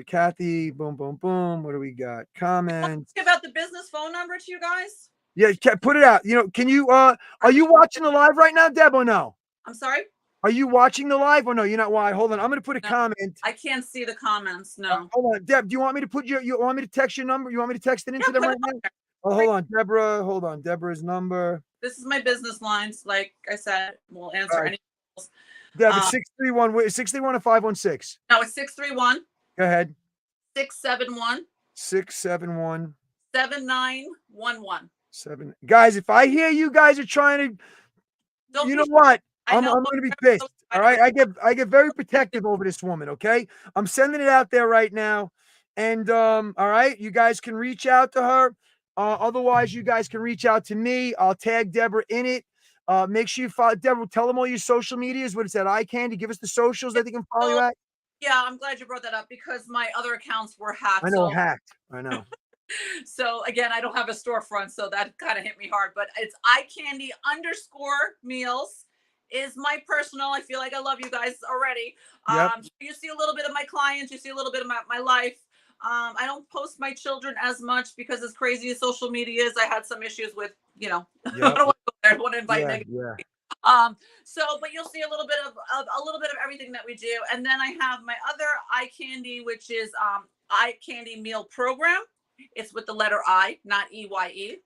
Kathy, boom, boom, boom. What do we got? Comments. Give out the business phone number to you guys. Yeah, put it out. Can you? Are you watching the live right now, Deb? Or no? I'm sorry. Are you watching the live or no? You're not. Why? Hold on. I'm going to put a No, comment. I can't see the comments. No. Hold on, Deb. Do you want me to put you want me to text your number? You want me to text it into Yeah, them put right it now? on there. Oh, hold on, Deborah. Hold on, Deborah's number. This is my business lines. Like I said, we'll answer All right. any calls. Deb, it's 631. 631 or 516. No, it's 631 Go ahead. 671 671 7911. 7. Guys, if I hear you guys are trying to, Don't you be know what? I I'm know going to be pissed. All right. I get very protective over this woman. Okay. I'm sending it out there right now. And all right, you guys can reach out to her. Otherwise, you guys can reach out to me. I'll tag Deborah in it. Make sure you follow Deborah. Tell them all your social medias. What is that? Eye Candy. Give us the socials that they can follow you at. Yeah, I'm glad you brought that up because my other accounts were hacked. I know, hacked. I know. So again, I don't have a storefront, so that kind of hit me hard. But it's iCandy_meals is my personal. I feel like I love you guys already. Yep. You see a little bit of my clients, you see a little bit of my life. I don't post my children as much because as crazy as social media is, I had some issues with, Yep. I don't want to go there. I don't want to invite negative. Yeah. But you'll see a little bit of everything that we do. And then I have my other eye candy, which is eye candy meal program. It's with the letter I, not EYE.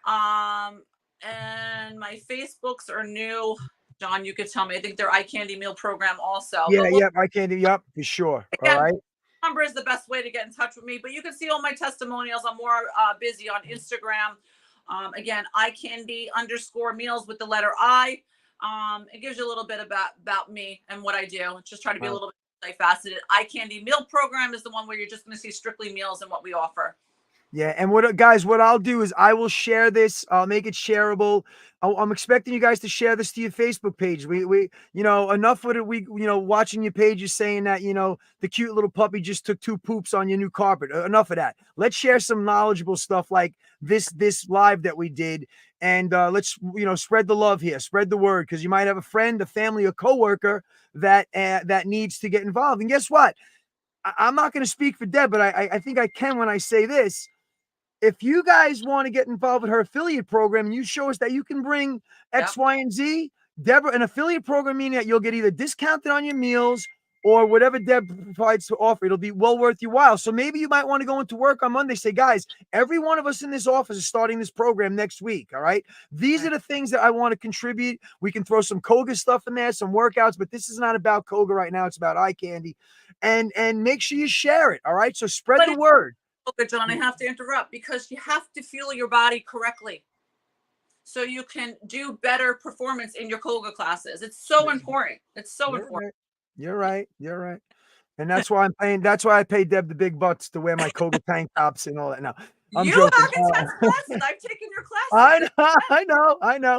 And my Facebooks are new. John, you could tell me. I think they're eye candy meal program also. Yeah, eye candy. Yep, for sure. Again, all right. Number is the best way to get in touch with me, but you can see all my testimonials. I'm more busy on Instagram. Again, iCandy_meals with the letter I. It gives you a little bit about me and what I do. Just try to be a little bit multifaceted. iCandy meal program is the one where you're just going to see strictly meals and what we offer. Yeah, and what I'll do is I will share this. I'll make it shareable. I'm expecting you guys to share this to your Facebook page. We enough with it. Watching your pages saying that the cute little puppy just took 2 poops on your new carpet. Enough of that. Let's share some knowledgeable stuff like this live that we did, and let's spread the love here, spread the word, because you might have a friend, a family, a coworker that needs to get involved. And guess what? I'm not going to speak for Deb, but I think I can when I say this. If you guys want to get involved with her affiliate program and you show us that you can bring X, Y, and Z, Deborah, an affiliate program meaning that you'll get either discounted on your meals or whatever Deb provides to offer. It'll be well worth your while. So maybe you might want to go into work on Monday. Say, guys, every one of us in this office is starting this program next week. All right. These are the things that I want to contribute. We can throw some Koga stuff in there, some workouts, but this is not about Koga right now. It's about eye candy. And make sure you share it. All right. So spread the word. Okay, John, I have to interrupt because you have to fuel your body correctly so you can do better performance in your Koga classes. It's so important. It's so important. You're right. And that's why I pay Deb the big bucks to wear my Koga tank tops and all that. No, I'm joking. Have intense classes. I've taken your classes. I know.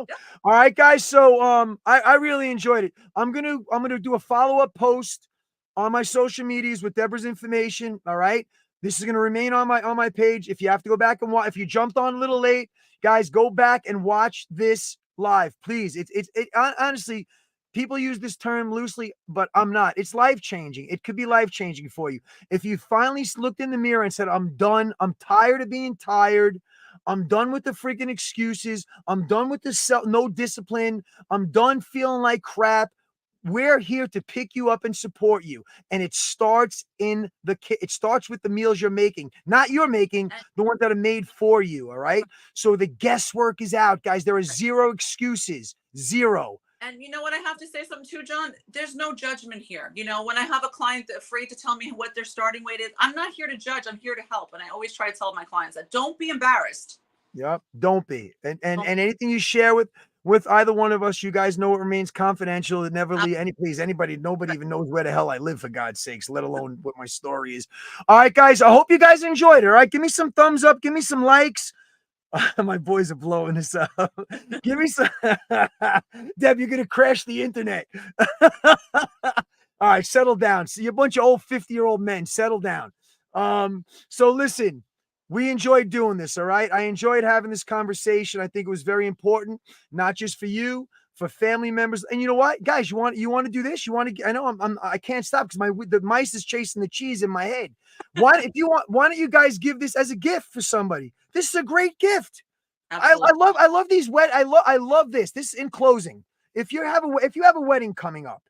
Yep. All right, guys. So I really enjoyed it. I'm gonna do a follow-up post on my social medias with Deborah's information. All right. This is going to remain on my page. If you have to go back and watch, if you jumped on a little late, guys, go back and watch this live, please. It honestly, people use this term loosely, but I'm not. It's life-changing. It could be life-changing for you. If you finally looked in the mirror and said, I'm done. I'm tired of being tired. I'm done with the freaking excuses. I'm done with the no discipline. I'm done feeling like crap. We're here to pick you up and support you. And it starts with the meals you're making, not you're making, the ones that are made for you. All right. So the guesswork is out, guys. There are 0 excuses, 0. And you know what? I have to say something too, John. There's no judgment here. When I have a client that's afraid to tell me what their starting weight is, I'm not here to judge. I'm here to help. And I always try to tell my clients that don't be embarrassed. Yep. Don't be. And anything you share with either one of us, you guys know it remains confidential. It never leave nobody even knows where the hell I live, for God's sakes, let alone what my story is. All right, guys, I hope you guys enjoyed it. All right, give me some thumbs up, give me some likes. My boys are blowing this up. Give me some. Deb, you're gonna crash the internet. All right, settle down. See, a bunch of old 50-year-old men, settle down. So listen, we enjoyed doing this. All right. I enjoyed having this conversation. I think it was very important, not just for you, for family members. And you know what, guys, you want to do this? You want to, I know I can't stop because the mice is chasing the cheese in my head. Why don't you guys give this as a gift for somebody? This is a great gift. Absolutely. I love these I love this. This in closing. If you have a wedding coming up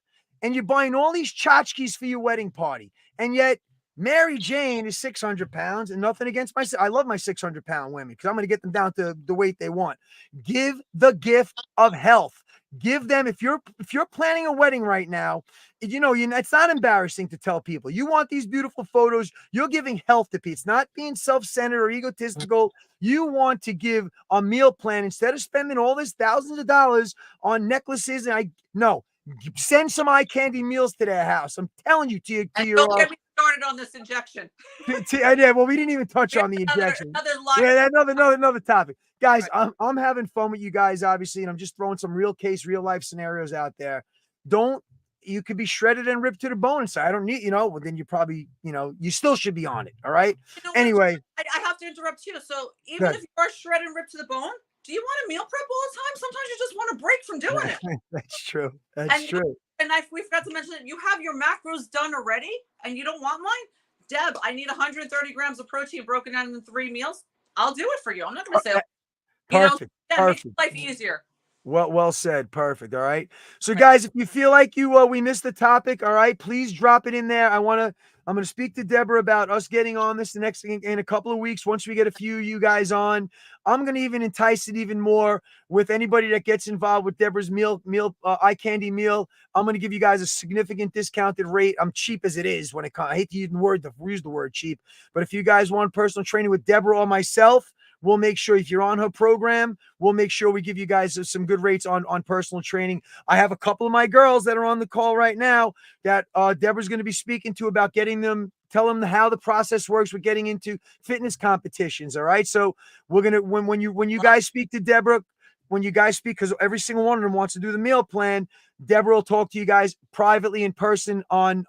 and you're buying all these tchotchkes for your wedding party, and yet Mary Jane is 600 pounds, and nothing against I love my 600-pound women because I'm going to get them down to the weight they want. Give the gift of health. Give them, if you're planning a wedding right now, it's not embarrassing to tell people you want these beautiful photos. You're giving health to people. It's not being self-centered or egotistical. You want to give a meal plan instead of spending all this thousands of dollars on necklaces. And send some eye candy meals to their house. I'm telling you, don't get me started on this injection. Yeah, well, we didn't even touch on the injection. Another topic, guys. Right. I'm having fun with you guys, obviously, and I'm just throwing some real life scenarios out there. You could be shredded and ripped to the bone and say, I don't need, well, then you probably, you still should be on it. All right. Anyway, I have to interrupt you. So even if you are shredded and ripped to the bone, do you want to meal prep all the time? Sometimes you just want a break from doing it. That's true. That's true. And we forgot to mention that you have your macros done already and you don't want mine. Deb, I need 130 grams of protein broken down into 3 meals. I'll do it for you. I'm not going to say, perfect. Make life easier. Well said. Perfect. All right. So guys, if you feel like we missed the topic, all right, please drop it in there. I'm going to speak to Deborah about us getting on this in a couple of weeks. Once we get a few of you guys on, I'm going to even entice it even more with anybody that gets involved with Deborah's eye candy meal. I'm going to give you guys a significant discounted rate. I'm cheap as it is when it comes. I hate to use the word cheap, but if you guys want personal training with Deborah or myself, we'll make sure if you're on her program, we'll make sure we give you guys some good rates on personal training. I have a couple of my girls that are on the call right now that Deborah's going to be speaking to about tell them how the process works with getting into fitness competitions. All right. So we're going to, when you guys speak to Deborah, because every single one of them wants to do the meal plan, Deborah will talk to you guys privately in person on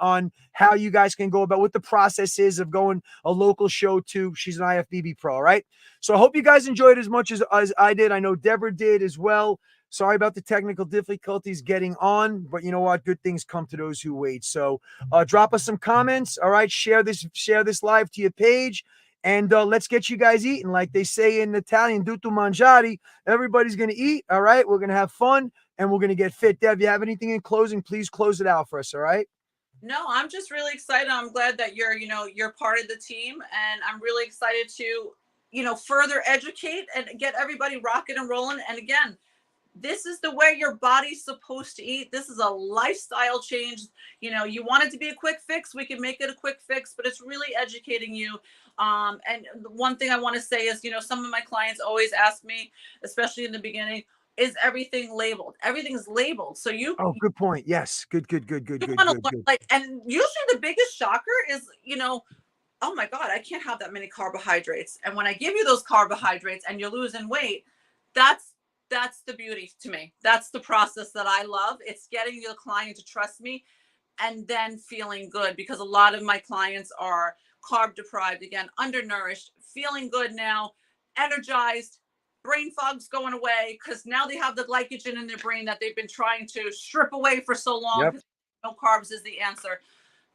how you guys can go about what the process is of going a local show to. She's an IFBB pro. All right. So I hope you guys enjoyed as much as I did. I know Deborah did as well. Sorry about the technical difficulties getting on, but you know what? Good things come to those who wait. So drop us some comments. All right. Share this live to your page. And let's get you guys eating. Like they say in Italian, tutto mangiare. Everybody's going to eat. All right. We're going to have fun and we're going to get fit. Deb, you have anything in closing? Please close it out for us. All right. No, I'm just really excited. I'm glad that you're part of the team, and I'm really excited to, further educate and get everybody rocking and rolling. And again, this is the way your body's supposed to eat. This is a lifestyle change. You want it to be a quick fix, we can make it a quick fix, but it's really educating you. And one thing I want to say is, some of my clients always ask me, especially in the beginning, is everything labeled? Everything's labeled. So good point. Yes. Good. Like, and usually the biggest shocker is, oh my God, I can't have that many carbohydrates. And when I give you those carbohydrates and you're losing weight, that's the beauty to me. That's the process that I love. It's getting the client to trust me and then feeling good, because a lot of my clients are carb deprived, again, undernourished, feeling good now, energized, brain fog's going away because now they have the glycogen in their brain that they've been trying to strip away for so long. Yep. No carbs is the answer.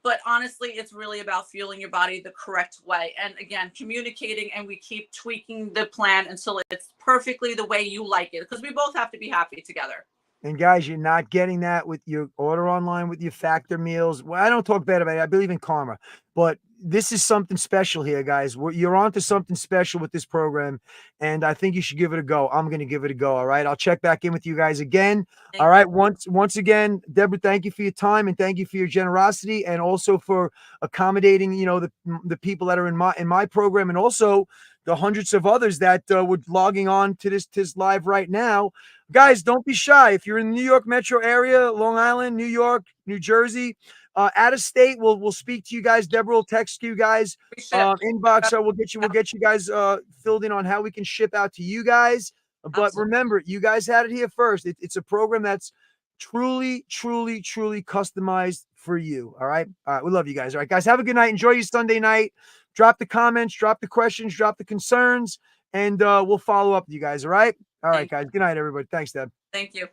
But honestly, it's really about fueling your body the correct way. And again, communicating, and we keep tweaking the plan until it's perfectly the way you like it, because we both have to be happy together. And guys, you're not getting that with your order online with your factor meals. Well, I don't talk bad about it. I believe in karma, but this is something special here, guys. You're onto something special with this program, and I think you should give it a go. I'm going to give it a go. All right. I'll check back in with you guys again. All right. Once again, Deborah, thank you for your time and thank you for your generosity, and also for accommodating, the people that are in my program, and also the hundreds of others that would logging on to this live right now. Guys, don't be shy. If you're in the New York metro area, Long Island, New York, New Jersey, out of state, we'll speak to you guys. Deborah will text you guys inbox. So we'll get you guys filled in on how we can ship out to you guys. But Absolutely. Remember, you guys had it here first. It's a program that's truly, truly, truly customized for you. All right. All right. We love you guys. All right, guys. Have a good night. Enjoy your Sunday night. Drop the comments, drop the questions, drop the concerns, and we'll follow up with you guys. All right. All right, guys. Good night, everybody. Thanks, Deb. Thank you.